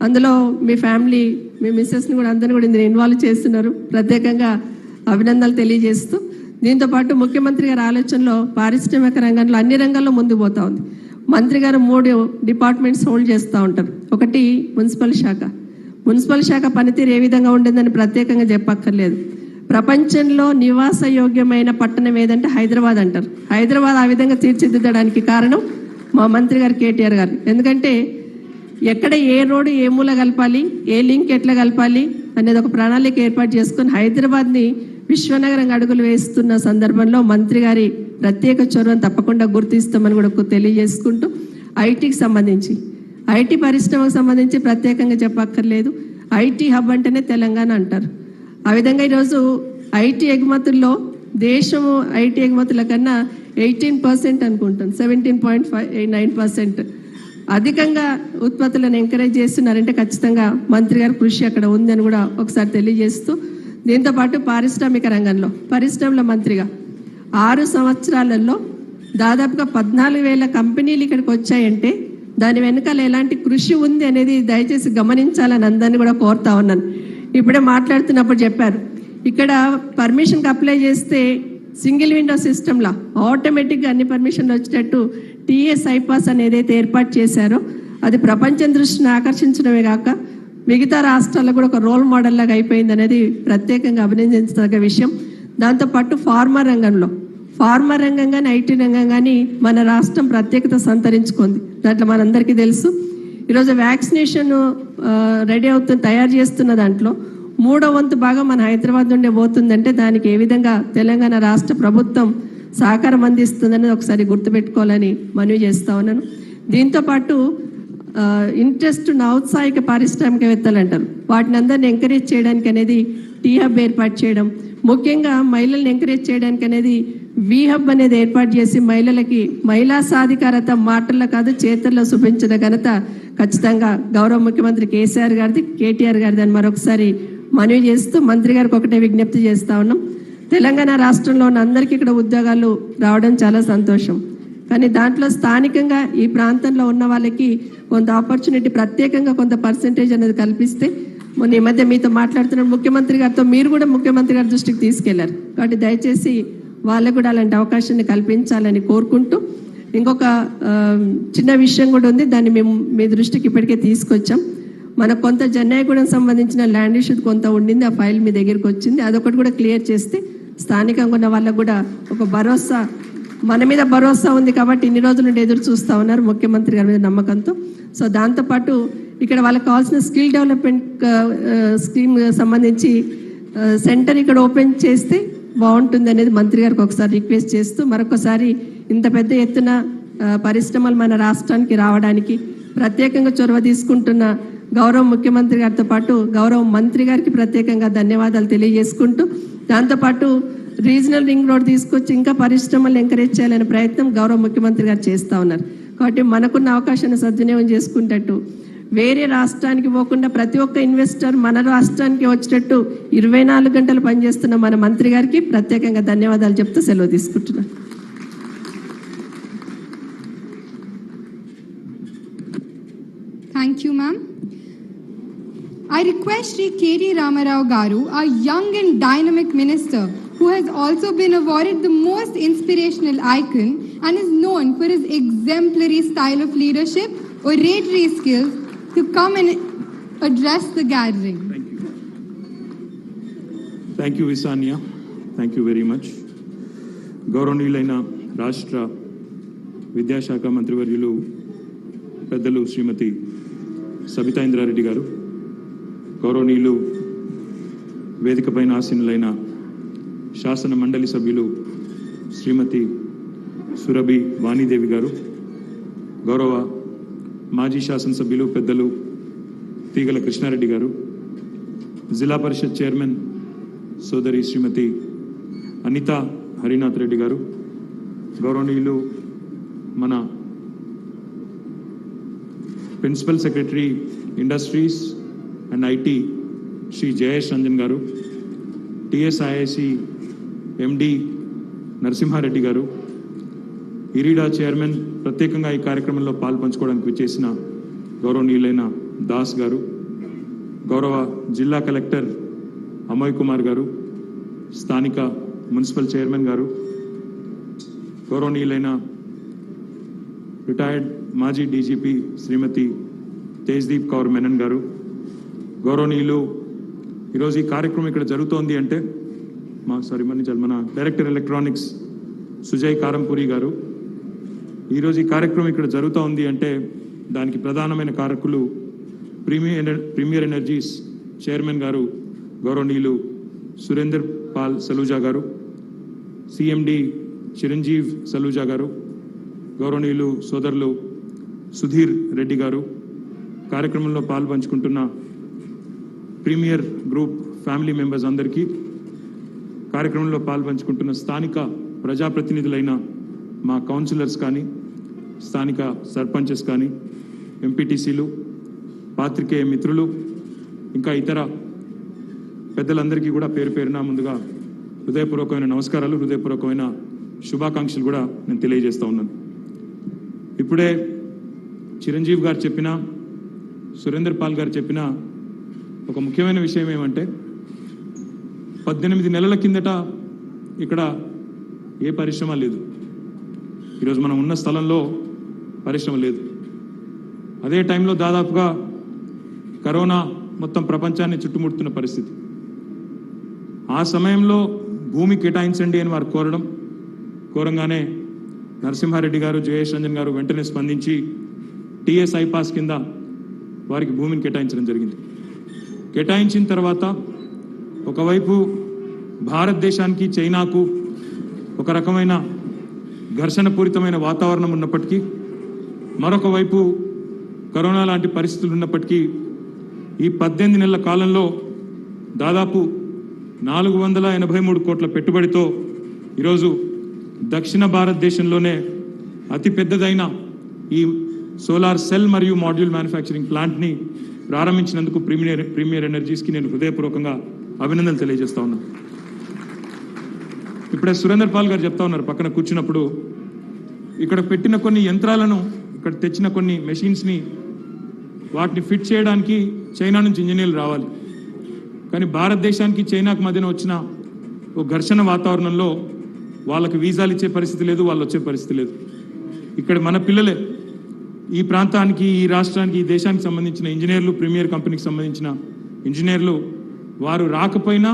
అందులో మీ ఫ్యామిలీ, మీ మిస్సెస్ని కూడా అందరిని కూడా ఇందులో ఇన్వాల్వ్ చేస్తున్నారు. ప్రత్యేకంగా అభినందనలు తెలియజేస్తూ, దీంతోపాటు ముఖ్యమంత్రి గారి ఆలోచనలో పారిశ్రామిక రంగంలో అన్ని రంగాల్లో ముందుకు పోతా ఉంది. మంత్రి గారు 3 డిపార్ట్మెంట్స్ హోల్డ్ చేస్తూ ఉంటారు. ఒకటి మున్సిపల్ శాఖ. మున్సిపల్ శాఖ పనితీరు ఏ విధంగా ఉండిందని ప్రత్యేకంగా చెప్పక్కర్లేదు. ప్రపంచంలో నివాస యోగ్యమైన పట్టణం ఏదంటే హైదరాబాద్ అంటారు. హైదరాబాద్ ఆ విధంగా తీర్చిదిద్దడానికి కారణం మా మంత్రి గారు KTR గారు. ఎందుకంటే ఎక్కడ ఏ రోడ్డు ఏ మూల కలపాలి, ఏ లింక్ ఎట్లా కలపాలి అనేది ఒక ప్రణాళిక ఏర్పాటు చేసుకుని హైదరాబాద్ని విశ్వనగరంగా అడుగులు వేస్తున్న సందర్భంలో మంత్రి గారి ప్రత్యేక చొరవను తప్పకుండా గుర్తిస్తామని కూడా తెలియజేసుకుంటూ, ఐటీకి సంబంధించి, ఐటీ పరిశ్రమకు సంబంధించి ప్రత్యేకంగా చెప్పక్కర్లేదు. ఐటీ హబ్ అంటేనే తెలంగాణ అంటారు. ఆ విధంగా ఈరోజు ఐటీ ఎగుమతుల్లో దేశము ఐటీ ఎగుమతుల కన్నా 18% అనుకుంటాను, 17.9% అధికంగా ఉత్పత్తులను ఎంకరేజ్ చేస్తున్నారంటే ఖచ్చితంగా మంత్రి గారి కృషి అక్కడ ఉందని కూడా ఒకసారి తెలియజేస్తూ, దీంతోపాటు పారిశ్రామిక రంగంలో పరిశ్రమల మంత్రిగా 6 సంవత్సరాలలో దాదాపుగా 14,000 కంపెనీలు ఇక్కడికి వచ్చాయంటే దాని వెనకాల ఎలాంటి కృషి ఉంది అనేది దయచేసి గమనించాలని అందరినీ కూడా కోరుతా ఉన్నాను. ఇప్పుడే మాట్లాడుతున్నప్పుడు చెప్పారు, ఇక్కడ పర్మిషన్కి అప్లై చేస్తే సింగిల్ విండో సిస్టమ్లా ఆటోమేటిక్గా అన్ని పర్మిషన్లు వచ్చేటట్టు TS ఐపాస్ అని ఏదైతే ఏర్పాటు చేశారో అది ప్రపంచం దృష్టిని ఆకర్షించడమే కాక మిగతా రాష్ట్రాలకు కూడా ఒక రోల్ మోడల్ లాగా అయిపోయింది అనేది ప్రత్యేకంగా అభినందించదగ్గ విషయం. దాంతోపాటు ఫార్మా రంగం కానీ ఐటీ రంగం కానీ మన రాష్ట్రం ప్రత్యేకత సంతరించుకుంది. దాంట్లో మనందరికీ తెలుసు, ఈరోజు వ్యాక్సినేషన్ తయారు చేస్తున్న దాంట్లో 3వ వంతు భాగం మన హైదరాబాద్ నుండే పోతుందంటే దానికి ఏ విధంగా తెలంగాణ రాష్ట్ర ప్రభుత్వం సహకారం అందిస్తుందని ఒకసారి గుర్తుపెట్టుకోవాలని మనవి చేస్తా ఉన్నాను. దీంతోపాటు ఇంట్రెస్ట్ ఉన్న ఔత్సాహిక పారిశ్రామికవేత్తలు అంటారు, వాటిని అందరిని ఎంకరేజ్ చేయడానికి అనేది టీహబ్ ఏర్పాటు చేయడం, ముఖ్యంగా మహిళల్ని ఎంకరేజ్ చేయడానికి అనేది వీహబ్ అనేది ఏర్పాటు చేసి మహిళలకి మహిళా సాధికారత మాటల్లో కాదు చేతుల్లో చూపించిన ఘనత ఖచ్చితంగా గౌరవ ముఖ్యమంత్రి కేసీఆర్ గారిది, KTR గారిది అని మరొకసారి మనవి చేస్తూ మంత్రి గారికి ఒకటే విజ్ఞప్తి చేస్తా ఉన్నాం. తెలంగాణ రాష్ట్రంలో ఉన్న అందరికీ ఇక్కడ ఉద్యోగాలు రావడం చాలా సంతోషం. కానీ దాంట్లో స్థానికంగా ఈ ప్రాంతంలో ఉన్న వాళ్ళకి కొంత ఆపర్చునిటీ, ప్రత్యేకంగా కొంత పర్సెంటేజ్ అనేది కల్పిస్తే, మొన్న ఈ మధ్య మీతో మాట్లాడుతున్న ముఖ్యమంత్రి గారితో మీరు కూడా ముఖ్యమంత్రి గారి దృష్టికి తీసుకెళ్లారు. కాబట్టి దయచేసి వాళ్ళకు కూడా అలాంటి అవకాశాన్ని కల్పించాలని కోరుకుంటూ, ఇంకొక చిన్న విషయం కూడా ఉంది, దాన్ని మేము మీ దృష్టికి ఇప్పటికే తీసుకొచ్చాం. మనకు కొంత జన్నయ్యగూడెం సంబంధించిన ల్యాండ్ ఇష్యూ కొంత ఉండింది, ఆ ఫైల్ మీ దగ్గరికి వచ్చింది. అదొకటి కూడా క్లియర్ చేస్తే స్థానికంగా ఉన్న వాళ్ళకు కూడా ఒక భరోసా, మన మీద భరోసా ఉంది కాబట్టి ఇన్ని రోజుల నుండి ఎదురు చూస్తూ ఉన్నారు ముఖ్యమంత్రి గారి మీద నమ్మకంతో. సో దాంతోపాటు ఇక్కడ వాళ్ళకి కావాల్సిన స్కిల్ డెవలప్మెంట్ స్కీమ్ సంబంధించి సెంటర్ ఇక్కడ ఓపెన్ చేస్తే బాగుంటుంది అనేది మంత్రి గారికి ఒకసారి రిక్వెస్ట్ చేస్తూ, మరొకసారి ఇంత పెద్ద ఎత్తున పరిశ్రమలు మన రాష్ట్రానికి రావడానికి ప్రత్యేకంగా చొరవ తీసుకుంటున్న గౌరవ ముఖ్యమంత్రి గారితో పాటు గౌరవ మంత్రి గారికి ప్రత్యేకంగా ధన్యవాదాలు తెలియజేసుకుంటూ, దాంతోపాటు రీజనల్ రింగ్ రోడ్ తీసుకొచ్చి ఇంకా పరిశ్రమలు ఎంకరేజ్ చేయాలనే ప్రయత్నం గౌరవ ముఖ్యమంత్రి గారు చేస్తూ ఉన్నారు. కాబట్టి మనకున్న అవకాశాన్ని సద్వినియోగం చేసుకుంటట్టు వేరే రాష్ట్రానికి పోకుండా ప్రతి ఒక్క ఇన్వెస్టర్ మన రాష్ట్రానికి వచ్చేటట్టు 24 గంటలు పనిచేస్తున్న మన మంత్రి గారికి ప్రత్యేకంగా ధన్యవాదాలు చెప్తూ సెలవు తీసుకుంటున్నాను. Thank you, ma'am. I request Shri K.T. Ramarao Garu, our young and dynamic minister, who has also been awarded the most inspirational icon and is known for his exemplary style of leadership, oratory skills, to come and address the gathering. Thank you, Visanya. Thank you very much. గౌరవనీయులైన రాష్ట్ర విద్యాశాఖ మంత్రివర్యులు పెద్దలు శ్రీమతి సబితా ఇంద్రారెడ్డి గారు, గౌరవనీయులు వేదికపైన ఆసీనులైన శాసన మండలి సభ్యులు శ్రీమతి సురభి వాణీదేవి గారు, గౌరవ మాజీ శాసనసభ్యులు పెద్దలు తీగల కృష్ణారెడ్డి గారు, జిల్లా పరిషత్ చైర్మన్ సోదరి శ్రీమతి అనిత హరినాథ్ రెడ్డి గారు, గౌరవనీయులు మన principal secretary industries and IT Shri Jayesh Ranjan garu, TSIIC ఎండి నరసింహారెడ్డి గారు, ఇరీడా చైర్మన్, ప్రత్యేకంగా ఈ కార్యక్రమంలో పాల్పంచుకోవడానికి విచ్చేసిన గౌరవనీయులైన దాస్ గారు, గౌరవ జిల్లా కలెక్టర్ అమోయ్ కుమార్ గారు, స్థానిక మున్సిపల్ చైర్మన్ గారు, గౌరవనీయులైన రిటైర్డ్ మాజీ డీజీపీ శ్రీమతి తేజ్దీప్ కౌర్ మెనన్ గారు, గౌరవనీయులు ఈరోజు ఈ కార్యక్రమం ఇక్కడ జరుగుతోంది అంటే మన డైరెక్టర్ ఎలక్ట్రానిక్స్ సుజయ్ కారంపూరి గారు, ఈరోజు ఈ కార్యక్రమం ఇక్కడ జరుగుతూ ఉంది అంటే దానికి ప్రధానమైన కారకులు ప్రీమియర్ ఎనర్జీస్ చైర్మన్ గారు గౌరవనీయులు సురేందర్ పాల్ సలూజా గారు, సిఎండి చిరంజీవ్ సలూజా గారు, గౌరవనీయులు సోదరులు సుధీర్ రెడ్డి గారు, కార్యక్రమంలో పాల్పంచుకుంటున్న ప్రీమియర్ గ్రూప్ ఫ్యామిలీ మెంబర్స్ అందరికీ, కార్యక్రమంలో పాల్పంచుకుంటున్న స్థానిక ప్రజాప్రతినిధులైన మా కౌన్సిలర్స్ కానీ, స్థానిక సర్పంచెస్ కానీ, ఎంపీటీసీలు, పాత్రికేయ మిత్రులు, ఇంకా ఇతర పెద్దలందరికీ కూడా పేరు పేరున ముందుగా హృదయపూర్వకమైన నమస్కారాలు, హృదయపూర్వకమైన శుభాకాంక్షలు కూడా నేను తెలియజేస్తూ ఉన్నాను. ఇప్పుడే చిరంజీవి గారు చెప్పిన, సురేందర్ పాల్ గారు చెప్పిన ఒక ముఖ్యమైన విషయం ఏమంటే 18 నెలల కిందట ఇక్కడ ఏ పరిశ్రమ లేదు. ఈరోజు మనం ఉన్న స్థలంలో పరిశ్రమ లేదు. అదే టైంలో దాదాపుగా కరోనా మొత్తం ప్రపంచాన్ని చుట్టుముడుతున్న పరిస్థితి. ఆ సమయంలో భూమి కేటాయించండి అని వారు కోరంగానే నరసింహారెడ్డి గారు, జయేష్ రంజన్ గారు వెంటనే స్పందించి టీఎస్ ఐపాస్ కింద వారికి భూమిని కేటాయించడం జరిగింది. కేటాయించిన తర్వాత ఒకవైపు భారతదేశానికి చైనాకు ఒక రకమైన ఘర్షణపూరితమైన వాతావరణం ఉన్నప్పటికీ, మరొక వైపు కరోనా లాంటి పరిస్థితులు ఉన్నప్పటికీ ఈ 18 నెలల కాలంలో దాదాపు 483 కోట్ల పెట్టుబడితో ఈరోజు దక్షిణ భారతదేశంలోనే అతిపెద్దదైన ఈ సోలార్ సెల్ మరియు మాడ్యూల్ మ్యానుఫ్యాక్చరింగ్ ప్లాంట్ని ప్రారంభించినందుకు ప్రీమియర్ ఎనర్జీస్కి నేను హృదయపూర్వకంగా అభినందనలు తెలియజేస్తా ఉన్నాను. ఇప్పుడే సురేందర్ పాల్ గారు చెప్తా ఉన్నారు పక్కన కూర్చున్నప్పుడు, ఇక్కడ పెట్టిన కొన్ని యంత్రాలను, ఇక్కడ తెచ్చిన కొన్ని మెషిన్స్ని వాటిని ఫిట్ చేయడానికి చైనా నుంచి ఇంజనీర్లు రావాలి. కానీ భారతదేశానికి చైనాకు మధ్యన వచ్చిన ఒక ఘర్షణ వాతావరణంలో వాళ్ళకి వీసాలు ఇచ్చే పరిస్థితి లేదు, వాళ్ళు వచ్చే పరిస్థితి లేదు. ఇక్కడ మన పిల్లలే ఈ ప్రాంతానికి, ఈ రాష్ట్రానికి, ఈ దేశానికి సంబంధించిన ఇంజనీర్లు, ప్రీమియర్ కంపెనీకి సంబంధించిన ఇంజనీర్లు, వారు రాకపోయినా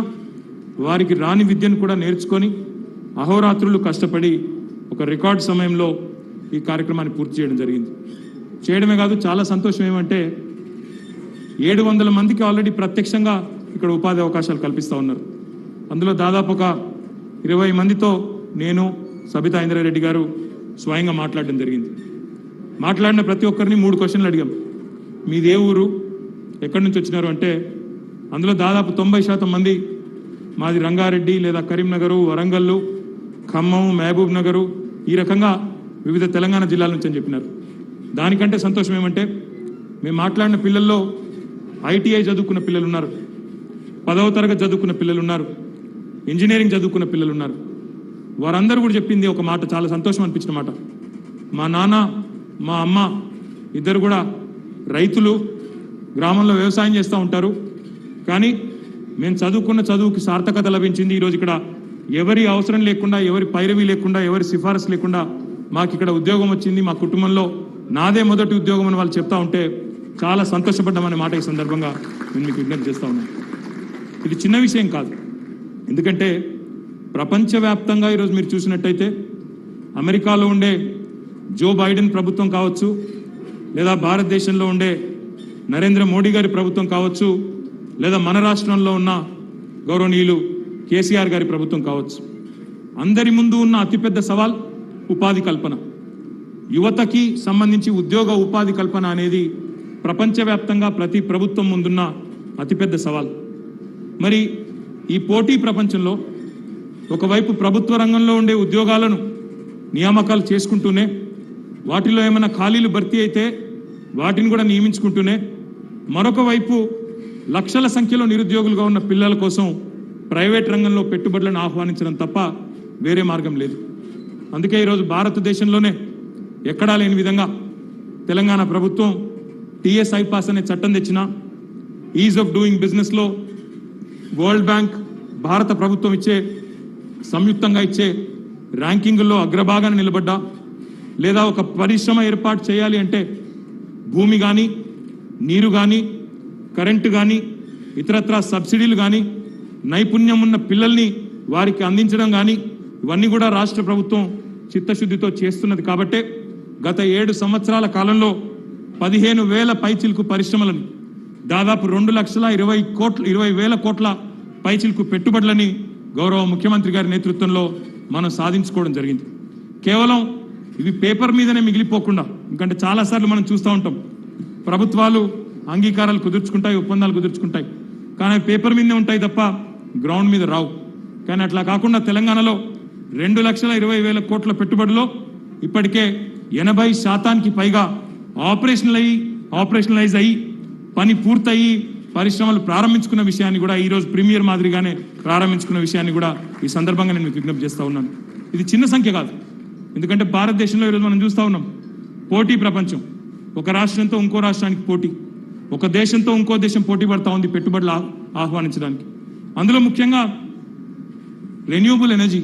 వారికి రాని విద్యను కూడా నేర్చుకొని అహోరాత్రులు కష్టపడి ఒక రికార్డ్ సమయంలో ఈ కార్యక్రమాన్ని పూర్తి చేయడం జరిగింది. చేయడమే కాదు, చాలా సంతోషం ఏమంటే 700 మందికి ఆల్రెడీ ప్రత్యక్షంగా ఇక్కడ ఉపాధి అవకాశాలు కల్పిస్తూ ఉన్నారు. అందులో దాదాపు ఒక 20 మందితో నేను, సబితా ఇంద్రారెడ్డి గారు స్వయంగా మాట్లాడడం జరిగింది. మాట్లాడిన ప్రతి ఒక్కరిని 3 క్వశ్చన్లు అడిగాం. మీదే ఊరు, ఎక్కడి నుంచి వచ్చినారు అంటే అందులో దాదాపు 90% మంది మాది రంగారెడ్డి లేదా కరీంనగరు, వరంగల్లు, ఖమ్మం, మహబూబ్ నగరు, ఈ రకంగా వివిధ తెలంగాణ జిల్లాల నుంచి అని చెప్పినారు. దానికంటే సంతోషం ఏమంటే మేము మాట్లాడిన పిల్లల్లో ఐటీఐ చదువుకున్న పిల్లలు ఉన్నారు, 10వ తరగతి చదువుకున్న పిల్లలు ఉన్నారు, ఇంజనీరింగ్ చదువుకున్న పిల్లలు ఉన్నారు. వారందరూ కూడా చెప్పింది ఒక మాట, చాలా సంతోషం అనిపించిన మాట. మా నాన్న, మా అమ్మ ఇద్దరు కూడా రైతులు, గ్రామంలో వ్యవసాయం చేస్తూ ఉంటారు. కానీ మేము చదువుకున్న చదువుకి సార్థకత లభించింది. ఈరోజు ఇక్కడ ఎవరి అవసరం లేకుండా, ఎవరి పైరవి లేకుండా, ఎవరి సిఫారసు లేకుండా మాకు ఇక్కడ ఉద్యోగం వచ్చింది. మా కుటుంబంలో నాదే మొదటి ఉద్యోగం అని వాళ్ళు చెప్తా ఉంటే చాలా సంతోషపడ్డామనే మాట ఈ సందర్భంగా నేను మీకు విజ్ఞప్తి చేస్తా ఉన్నాను. ఇది చిన్న విషయం కాదు. ఎందుకంటే ప్రపంచవ్యాప్తంగా ఈరోజు మీరు చూసినట్టయితే అమెరికాలో ఉండే జో బైడెన్ ప్రభుత్వం కావచ్చు, లేదా భారతదేశంలో ఉండే నరేంద్ర మోడీ గారి ప్రభుత్వం కావచ్చు, లేదా మన రాష్ట్రంలో ఉన్న గౌరవనీయులు కేసీఆర్ గారి ప్రభుత్వం కావచ్చు, అందరి ముందు ఉన్న అతిపెద్ద సవాల్ ఉపాధి కల్పన. యువతకి సంబంధించి ఉద్యోగ ఉపాధి కల్పన అనేది ప్రపంచవ్యాప్తంగా ప్రతి ప్రభుత్వం ముందున్న అతిపెద్ద సవాల్. మరి ఈ పోటీ ప్రపంచంలో ఒకవైపు ప్రభుత్వ రంగంలో ఉండే ఉద్యోగాలను నియామకాలు చేసుకుంటూనే, వాటిలో ఏమైనా ఖాళీలు భర్తీ అయితే వాటిని కూడా నియమించుకుంటూనే, మరొక వైపు లక్షల సంఖ్యలో నిరుద్యోగులుగా ఉన్న పిల్లల కోసం ప్రైవేట్ రంగంలో పెట్టుబడులను ఆహ్వానించడం తప్ప వేరే మార్గం లేదు. అందుకే ఈరోజు భారతదేశంలోనే ఎక్కడా లేని విధంగా తెలంగాణ ప్రభుత్వం టీఎస్ ఐపాస్ అనే చట్టం తెచ్చిన, ఈజ్ ఆఫ్ డూయింగ్ బిజినెస్లో వరల్డ్ బ్యాంక్, భారత ప్రభుత్వం ఇచ్చే సంయుక్తంగా ఇచ్చే ర్యాంకింగుల్లో అగ్రభాగాన్ని నిలబడ్డా, లేదా ఒక పరిశ్రమ ఏర్పాటు చేయాలి అంటే భూమి కానీ, నీరు కానీ, కరెంటు కానీ, ఇతరత్రా సబ్సిడీలు కానీ, నైపుణ్యం ఉన్న పిల్లల్ని వారికి అందించడం కానీ, ఇవన్నీ కూడా రాష్ట్ర ప్రభుత్వం చిత్తశుద్ధితో చేస్తున్నది. కాబట్టే గత 7 సంవత్సరాల కాలంలో 15,000 పైచిలుకు పరిశ్రమలని, దాదాపు 2,20,000 కోట్ల పైచిలుకు పెట్టుబడులని గౌరవ ముఖ్యమంత్రి గారి నేతృత్వంలో మనం సాధించుకోవడం జరిగింది. కేవలం ఇవి పేపర్ మీదనే మిగిలిపోకుండా, ఎందుకంటే చాలాసార్లు మనం చూస్తూ ఉంటాం ప్రభుత్వాలు అంగీకారాలు కుదుర్చుకుంటాయి, ఒప్పందాలు కుదుర్చుకుంటాయి, కానీ పేపర్ మీదనే ఉంటాయి తప్ప గ్రౌండ్ మీద రావు. కానీ అట్లా కాకుండా తెలంగాణలో 2,20,000 కోట్ల పెట్టుబడిలో ఇప్పటికే 80% పైగా ఆపరేషనలైజ్ అయ్యి పని పూర్తయి పరిశ్రమలు ప్రారంభించుకున్న విషయాన్ని కూడా ఈరోజు ప్రీమియర్ మాదిరిగానే ప్రారంభించుకున్న విషయాన్ని కూడా ఈ సందర్భంగా నేను మీకు విజ్ఞప్తి చేస్తూ ఉన్నాను. ఇది చిన్న సంఖ్య కాదు. ఎందుకంటే భారతదేశంలో ఈరోజు మనం చూస్తూ ఉన్నాం పోటీ ప్రపంచం. ఒక రాష్ట్రంతో ఇంకో రాష్ట్రానికి పోటీ, ఒక దేశంతో ఇంకో దేశం పోటీ పడతా ఉంది పెట్టుబడులు ఆహ్వానించడానికి. అందులో ముఖ్యంగా రెన్యూబుల్ ఎనర్జీ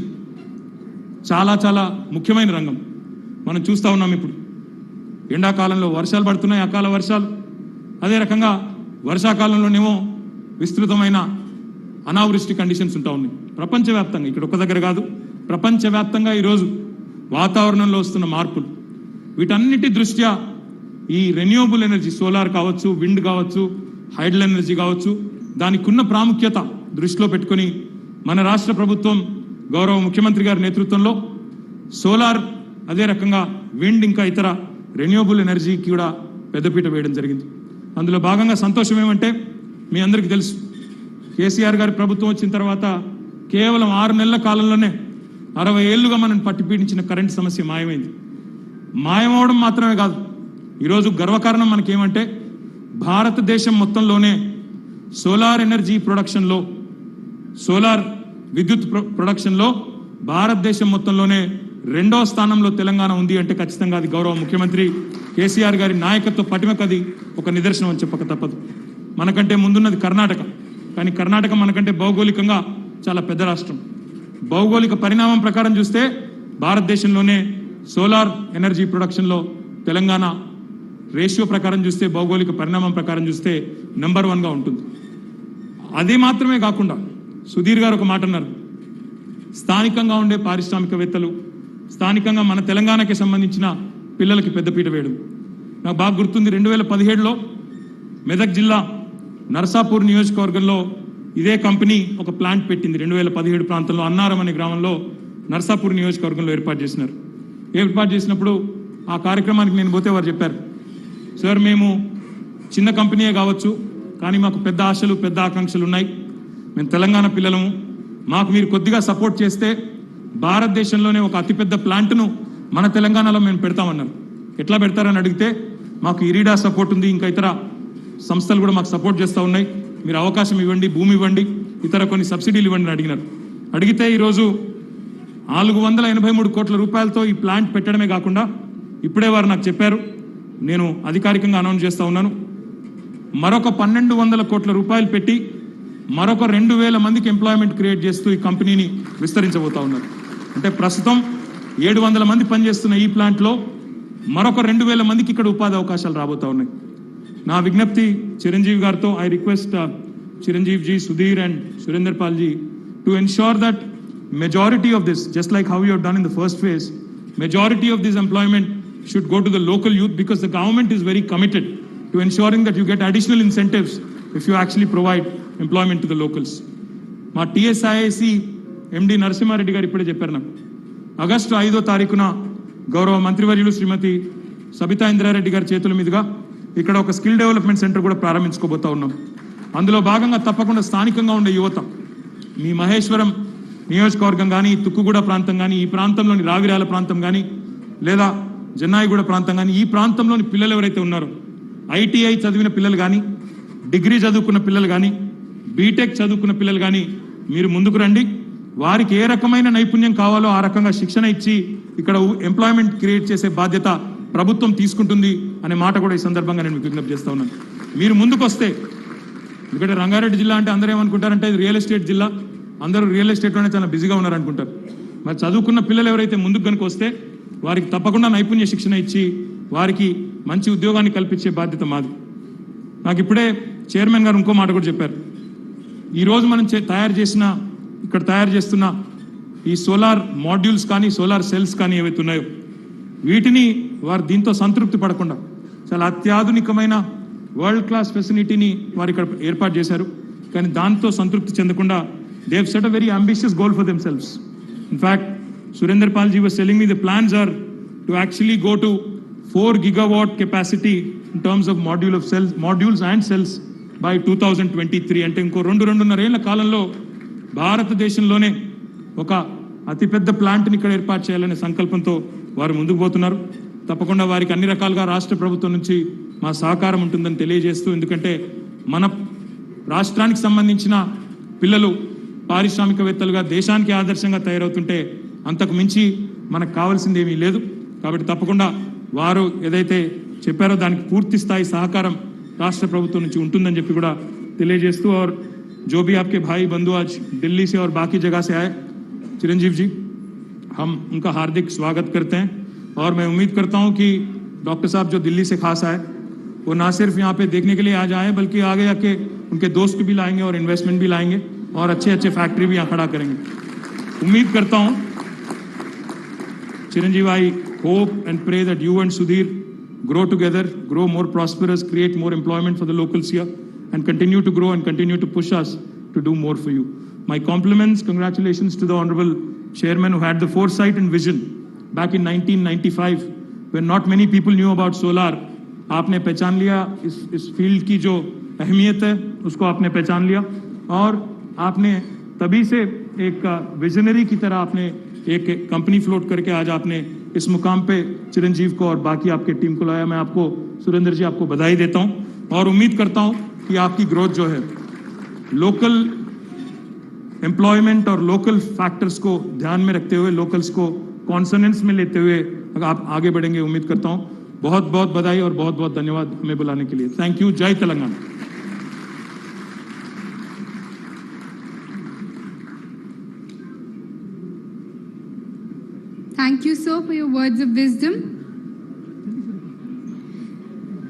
చాలా చాలా ముఖ్యమైన రంగం. మనం చూస్తూ ఉన్నాం ఇప్పుడు ఎండాకాలంలో వర్షాలు పడుతున్నాయి, అకాల వర్షాలు. అదే రకంగా వర్షాకాలంలోనేమో విస్తృతమైన అనావృష్టి కండిషన్స్ ఉంటా ఉన్నాయి ప్రపంచవ్యాప్తంగా. ఇక్కడ ఒక దగ్గర కాదు, ప్రపంచవ్యాప్తంగా ఈరోజు వాతావరణంలో వస్తున్న మార్పులు, వీటన్నిటి దృష్ట్యా ఈ రెన్యూబుల్ ఎనర్జీ, సోలార్ కావచ్చు, విండ్ కావచ్చు, హైడ్రల్ ఎనర్జీ కావచ్చు, దానికి ఉన్న ప్రాముఖ్యత దృష్టిలో పెట్టుకొని మన రాష్ట్ర ప్రభుత్వం గౌరవ ముఖ్యమంత్రి గారి నేతృత్వంలో సోలార్, అదే రకంగా విండ్, ఇంకా ఇతర రెన్యూబుల్ ఎనర్జీకి కూడా పెద్దపీట వేయడం జరిగింది. అందులో భాగంగా సంతోషం ఏమంటే మీ అందరికీ తెలుసు, కేసీఆర్ గారి ప్రభుత్వం వచ్చిన తర్వాత కేవలం 6 నెలల కాలంలోనే 60 ఏళ్లుగా మనం పట్టిపీడించిన కరెంట్ సమస్య మాయమైంది. మాయమవడం మాత్రమే కాదు, ఈరోజు గర్వకారణం మనకేమంటే భారతదేశం మొత్తంలోనే సోలార్ ఎనర్జీ ప్రొడక్షన్లో, సోలార్ విద్యుత్ ప్రొడక్షన్లో భారతదేశం మొత్తంలోనే 2వ స్థానంలో తెలంగాణ ఉంది అంటే ఖచ్చితంగా అది గౌరవ ముఖ్యమంత్రి కేసీఆర్ గారి నాయకత్వ పటిమకది ఒక నిదర్శనం అని చెప్పక తప్పదు. మనకంటే ముందున్నది కర్ణాటక, కానీ కర్ణాటక మనకంటే భౌగోళికంగా చాలా పెద్ద రాష్ట్రం. భౌగోళిక పరిణామం ప్రకారం చూస్తే భారతదేశంలోనే సోలార్ ఎనర్జీ ప్రొడక్షన్లో తెలంగాణ రేషియో ప్రకారం చూస్తే, భౌగోళిక పరిణామం ప్రకారం చూస్తే నెంబర్ 1గా ఉంటుంది. అదే మాత్రమే కాకుండా సుధీర్ గారు ఒక మాట అన్నారు, స్థానికంగా ఉండే పారిశ్రామికవేత్తలు, స్థానికంగా మన తెలంగాణకి సంబంధించిన పిల్లలకి పెద్దపీట వేయడం. నాకు బాగా గుర్తుంది, 2017లో మెదక్ జిల్లా నర్సాపూర్ నియోజకవర్గంలో ఇదే కంపెనీ ఒక ప్లాంట్ పెట్టింది. 2017 ప్రాంతంలో అన్నారం అనే గ్రామంలో నర్సాపూర్ నియోజకవర్గంలో ఏర్పాటు చేసినారు. ఏర్పాటు చేసినప్పుడు ఆ కార్యక్రమానికి నేను పోతే వారు చెప్పారు, సార్ మేము చిన్న కంపెనీయే కావచ్చు, కానీ మాకు పెద్ద ఆశలు పెద్ద ఆకాంక్షలు ఉన్నాయి. మేము తెలంగాణ పిల్లలము. మాకు మీరు కొద్దిగా సపోర్ట్ చేస్తే భారతదేశంలోనే ఒక అతిపెద్ద ప్లాంట్ను మన తెలంగాణలో మేము పెడతామన్నారు. ఎట్లా పెడతారని అడిగితే మాకు ఇరీడా సపోర్ట్ ఉంది, ఇంకా ఇతర సంస్థలు కూడా మాకు సపోర్ట్ చేస్తూ ఉన్నాయి, మీరు అవకాశం ఇవ్వండి, భూమి ఇవ్వండి, ఇతర కొన్ని సబ్సిడీలు ఇవ్వండి అని అడిగినారు. అడిగితే ఈరోజు 483 కోట్ల రూపాయలతో ఈ ప్లాంట్ పెట్టడమే కాకుండా ఇప్పుడే వారు నాకు చెప్పారు, నేను అధికారికంగా అనౌన్స్ చేస్తూ ఉన్నాను, మరొక 1200 కోట్ల రూపాయలు పెట్టి మరొక 2000 మందికి ఎంప్లాయ్మెంట్ క్రియేట్ చేస్తూ ఈ కంపెనీని విస్తరించబోతా ఉన్నారు. అంటే ప్రస్తుతం 700 మంది పనిచేస్తున్న ఈ ప్లాంట్లో మరొక 2000 మందికి ఇక్కడ ఉపాధి అవకాశాలు రాబోతా ఉన్నాయి. నా విజ్ఞప్తి చిరంజీవి గారితో, I request Chiranjeevi ji, Sudheer and Surender Pal ji to ensure that majority of this, just like how you have done in the first phase, majority of this employment should go to the local youth, because the government is very committed to ensuring that you get additional incentives if you actually provide employment to the locals. మా TSIIC MD Narasimha Reddy గారు ఇప్పుడే చెప్పారు నాకు, August 5వ తారీఖున గౌరవ మంత్రివర్యులు శ్రీమతి సబితా ఇంద్రారెడ్డి గారి చేతుల మీదుగా ఇక్కడ ఒక స్కిల్ డెవలప్మెంట్ సెంటర్ కూడా ప్రారంభించుకోబోతా ఉన్నాం. అందులో భాగంగా తప్పకుండా స్థానికంగా ఉండే యువత, మీ మహేశ్వరం నియోజకవర్గం కానీ, తుక్కుగూడ ప్రాంతం కానీ, ఈ ప్రాంతంలోని రావిరాల ప్రాంతం కానీ, లేదా జన్నాయిగూడ ప్రాంతం కానీ, ఈ ప్రాంతంలోని పిల్లలు ఎవరైతే ఉన్నారో, ITI చదివిన పిల్లలు కానీ, డిగ్రీ చదువుకున్న పిల్లలు కానీ, బీటెక్ చదువుకున్న పిల్లలు కానీ మీరు ముందుకు రండి. వారికి ఏ రకమైన నైపుణ్యం కావాలో ఆ రకంగా శిక్షణ ఇచ్చి ఇక్కడ ఎంప్లాయ్మెంట్ క్రియేట్ చేసే బాధ్యత ప్రభుత్వం తీసుకుంటుంది అనే మాట కూడా ఈ సందర్భంగా నేను మీకు విజ్ఞప్తి చేస్తా ఉన్నాను. మీరు ముందుకు వస్తే, ఎందుకంటే రంగారెడ్డి జిల్లా అంటే అందరూ ఏమనుకుంటారంటే ఇది రియల్ ఎస్టేట్ జిల్లా, అందరూ రియల్ ఎస్టేట్లోనే చాలా బిజీగా ఉన్నారనుకుంటారు. మరి చదువుకున్న పిల్లలు ఎవరైతే ముందుకు కనుక వస్తే వారికి తప్పకుండా నైపుణ్య శిక్షణ ఇచ్చి వారికి మంచి ఉద్యోగాన్ని కల్పించే బాధ్యత మాది. నాకు ఇప్పుడే చైర్మన్ గారు ఇంకో మాట కూడా చెప్పారు, ఈరోజు మనం ఇక్కడ తయారు చేస్తున్న ఈ సోలార్ మాడ్యూల్స్ కానీ, సోలార్ సెల్స్ కానీ ఏవైతే ఉన్నాయో వీటిని వారు దీంతో సంతృప్తి పడకుండా చాలా అత్యాధునికమైన వరల్డ్ క్లాస్ ఫెసిలిటీని వారు ఇక్కడ ఏర్పాటు చేశారు. కానీ దాంతో సంతృప్తి చెందకుండా they have set a very ambitious goal for themselves. In fact, Surinder Pal ji was telling me the plans are to actually go to 4 gigawatt capacity in terms of modules and cells by 2023. అంటే ఇంకో 2.5 ఏళ్ల కాలంలో భారతదేశంలోనే ఒక అతిపెద్ద ప్లాంట్ని ఇక్కడ ఏర్పాటు చేయాలనే సంకల్పంతో వారు ముందుకు పోతున్నారు. తప్పకుండా వారికి అన్ని రకాలుగా రాష్ట్ర ప్రభుత్వం నుంచి మా సహకారం ఉంటుందని తెలియజేస్తూ, ఎందుకంటే మన రాష్ట్రానికి సంబంధించిన పిల్లలు పారిశ్రామికవేత్తలుగా దేశానికి ఆదర్శంగా తయారవుతుంటే అంతకు మించి మనకు కావాల్సింది ఏమీ లేదు. కాబట్టి తప్పకుండా వారు ఏదైతే చెప్పారో దానికి పూర్తి స్థాయి సహకారం రాష్ట్ర ప్రభుత్వం నుంచి ఉంటుందని చెప్పి కూడా తెలియజేస్తూ, और जो भी आपके भाई बंधु आज दिल्ली से और बाकी जगह से आए, चिरंजीव जी हम उनका हार्दिक स्वागत करते हैं. और मैं उम्मीद करता हूं कि डॉक्टर साहब जो दिल्ली से खास आए वो ना सिर्फ यहाँ पे देखने के लिए आज आए बल्कि आगे जाके उनके दोस्त भी लाएंगे और इन्वेस्टमेंट भी लाएंगे और अच्छे अच्छे फैक्ट्री भी यहाँ खड़ा करेंगे. उम्मीद करता हूँ चिरंजीव, आई hope and pray that you and Sudhir grow together, grow more prosperous, create more employment for the locals here, and continue to grow and continue to push us to do more for you. My compliments, congratulations to the Honorable Chairman who had the foresight and vision back in 1995 when not many people knew about solar. आपने पहचान लिया इस field की जो अहमियत है, उसको आपने पहचान लिया और आपने तभी से एक विजनरी की तरह आपने एक कंपनी फ्लोट करके आज आपने इस मुकाम पे चिरंजीव को और बाकी आपके टीम को लाया. मैं आपको सुरेंद्र जी आपको बधाई देता हूं और उम्मीद करता हूं कि आपकी ग्रोथ जो है लोकल एम्प्लॉयमेंट और लोकल फैक्टर्स को ध्यान में रखते हुए, लोकल्स को कॉन्सोनेंस में लेते हुए आप आगे बढ़ेंगे. उम्मीद करता हूं. बहुत बहुत बधाई और बहुत बहुत धन्यवाद हमें बुलाने के लिए. Thank you. जय Telangana. Thank you, sir, for your words of wisdom.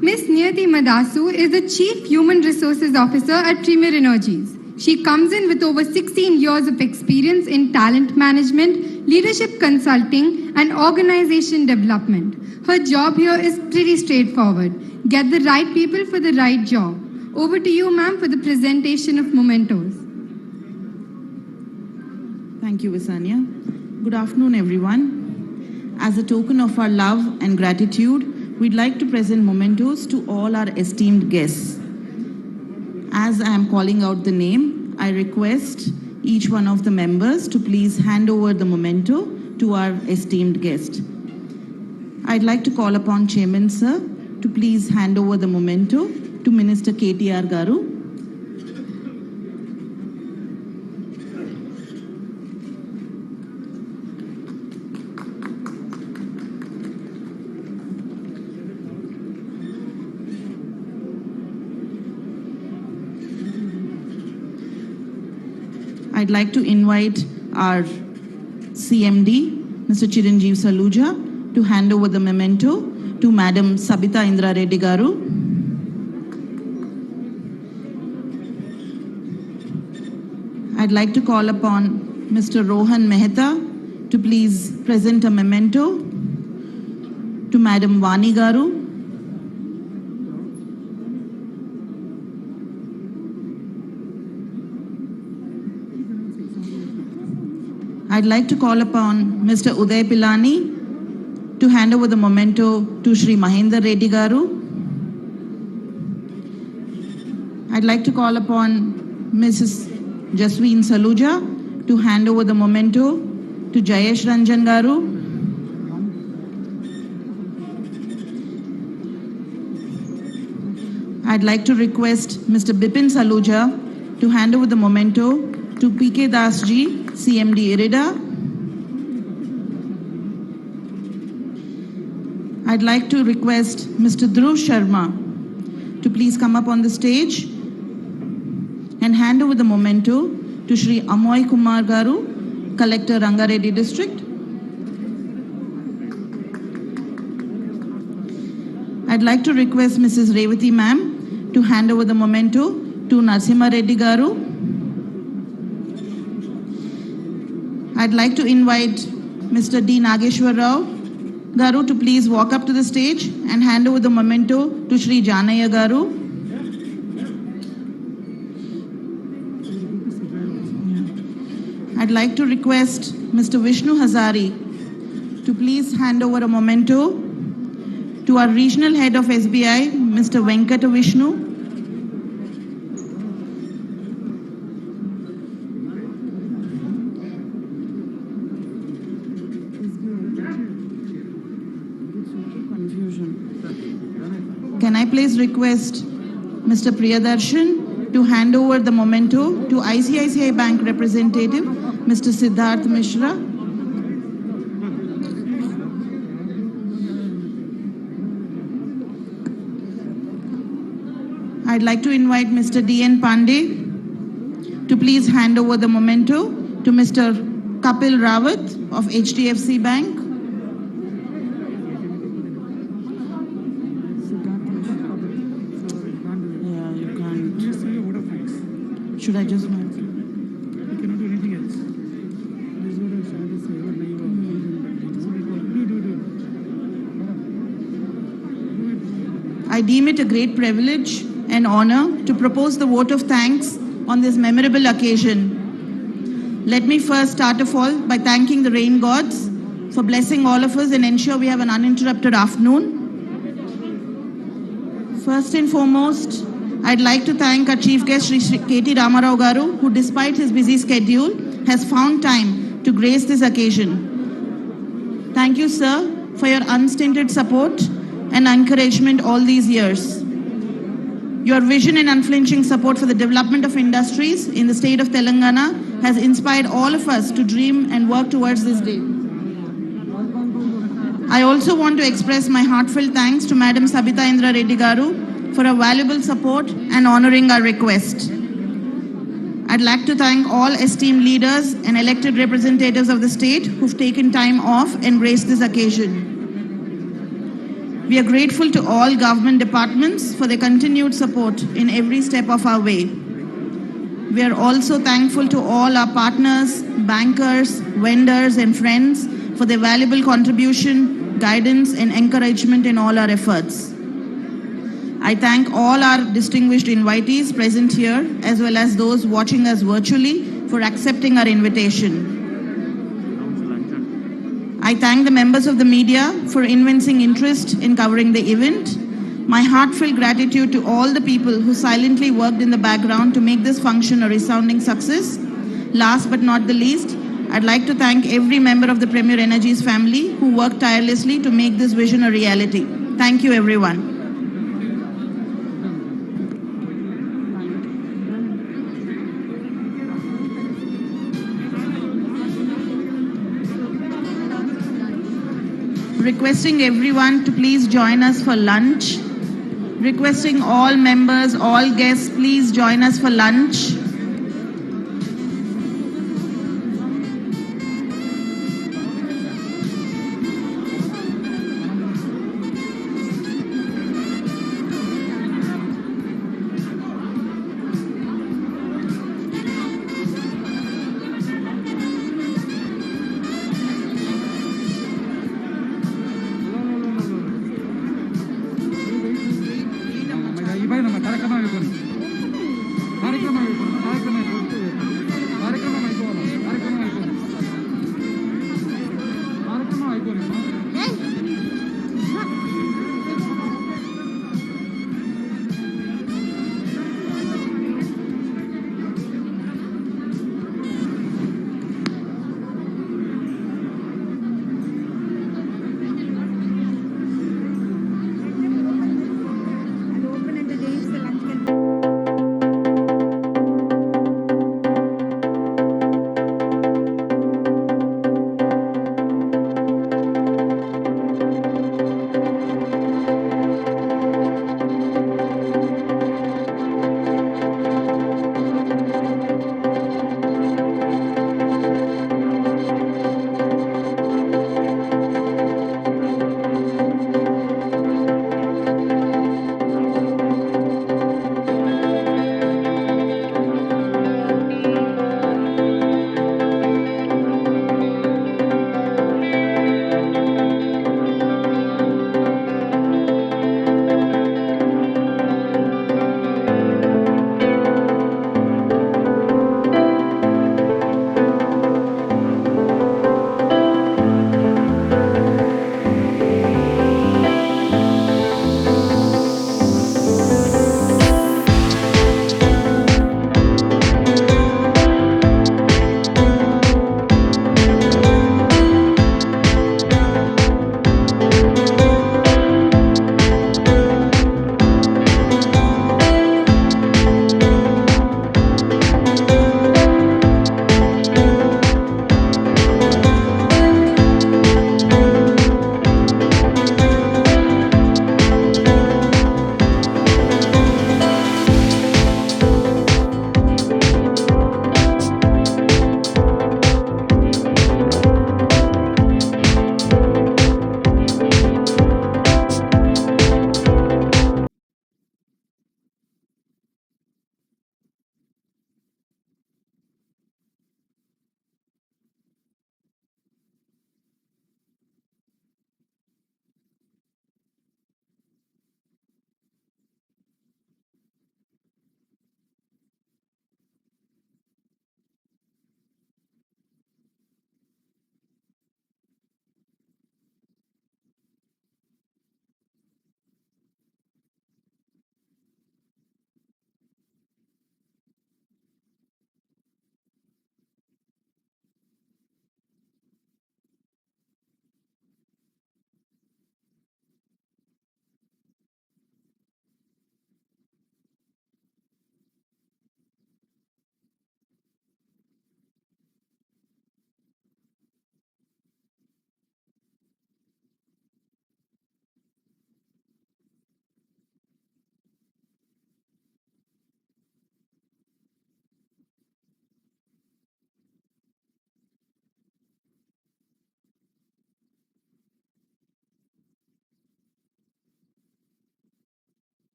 Ms. Niyati Madasu is the Chief Human Resources Officer at Premier Energies. She comes in with over 16 years of experience in talent management, leadership consulting, and organization development. Her job here is pretty straightforward. Get the right people for the right job. Over to you, ma'am, for the presentation of mementos. Thank you, Visanya. Good afternoon, everyone. As a token of our love and gratitude, we'd like to present mementos to all our esteemed guests. as I am calling out the name, I request each one of the members to please hand over the memento to our esteemed guest. I'd like to call upon Chairman Sir to please hand over the memento to Minister KTR Garu. I'd like to invite our CMD, Mr. Chiranjeev Saluja, to hand over the memento to Madam Sabita Indra Reddy Garu. I'd like to call upon Mr. Rohan Mehta to please present a memento to Madam Vani Garu. I'd like to call upon Mr. Uday Pilani to hand over the memento to Shri Mahendra Reddy Garu. I'd like to call upon Mrs. Jasween Saluja to hand over the memento to Jayesh Ranjan Garu. I'd like to request Mr. Bipin Saluja to hand over the memento to PK Das Ji, CMD IRIDA. I'd like to request Mr. Dhruv Sharma to please come up on the stage and hand over the memento to Shri Amoy Kumar Garu, Collector Rangareddy District. I'd like to request Mrs. Revati Ma'am to hand over the memento to Narsimha Reddy Garu. I'd like to invite Mr. D. Nageshwar Rao Garu to please walk up to the stage and hand over the memento to Shri Janaya Garu. I'd like to request Mr. Vishnu Hazari to please hand over a memento to our regional head of SBI, Mr. Venkata Vishnu. Can I please request Mr. Priyadarshan to hand over the memento to ICICI Bank representative, Mr. Siddharth Mishra. I'd like to invite Mr. D.N. Pandey to please hand over the memento to Mr. Kapil Rawat of HDFC Bank. Should I just not? You cannot do anything else. I deem it a great privilege and honor to propose the vote of thanks on this memorable occasion. Let me first start of all by thanking the rain gods for blessing all of us and ensure we have an uninterrupted afternoon. First and foremost, I'd like to thank our chief guest, Shri KT Ramarao Garu, who despite his busy schedule has found time to grace this occasion. Thank you, sir, for your unstinted support and encouragement all these years. Your vision and unflinching support for the development of industries in the state of Telangana has inspired all of us to dream and work towards this day. I also want to express my heartfelt thanks to Madam Sabita Indra Reddy Garu for her valuable support and honoring our request. I'd like to thank all esteemed leaders and elected representatives of the state who've taken time off and graced this occasion. We are grateful to all government departments for their continued support in every step of our way. We are also thankful to all our partners, bankers, vendors, and friends for their valuable contribution, guidance, and encouragement in all our efforts. I thank all our distinguished invitees present here, as well as those watching us virtually, for accepting our invitation. I thank the members of the media for evincing interest in covering the event. My heartfelt gratitude to all the people who silently worked in the background to make this function a resounding success. Last but not the least, I'd like to thank every member of the Premier Energies family who worked tirelessly to make this vision a reality. Thank you, everyone. Requesting everyone to please join us for lunch. Requesting all members, all guests, please join us for lunch.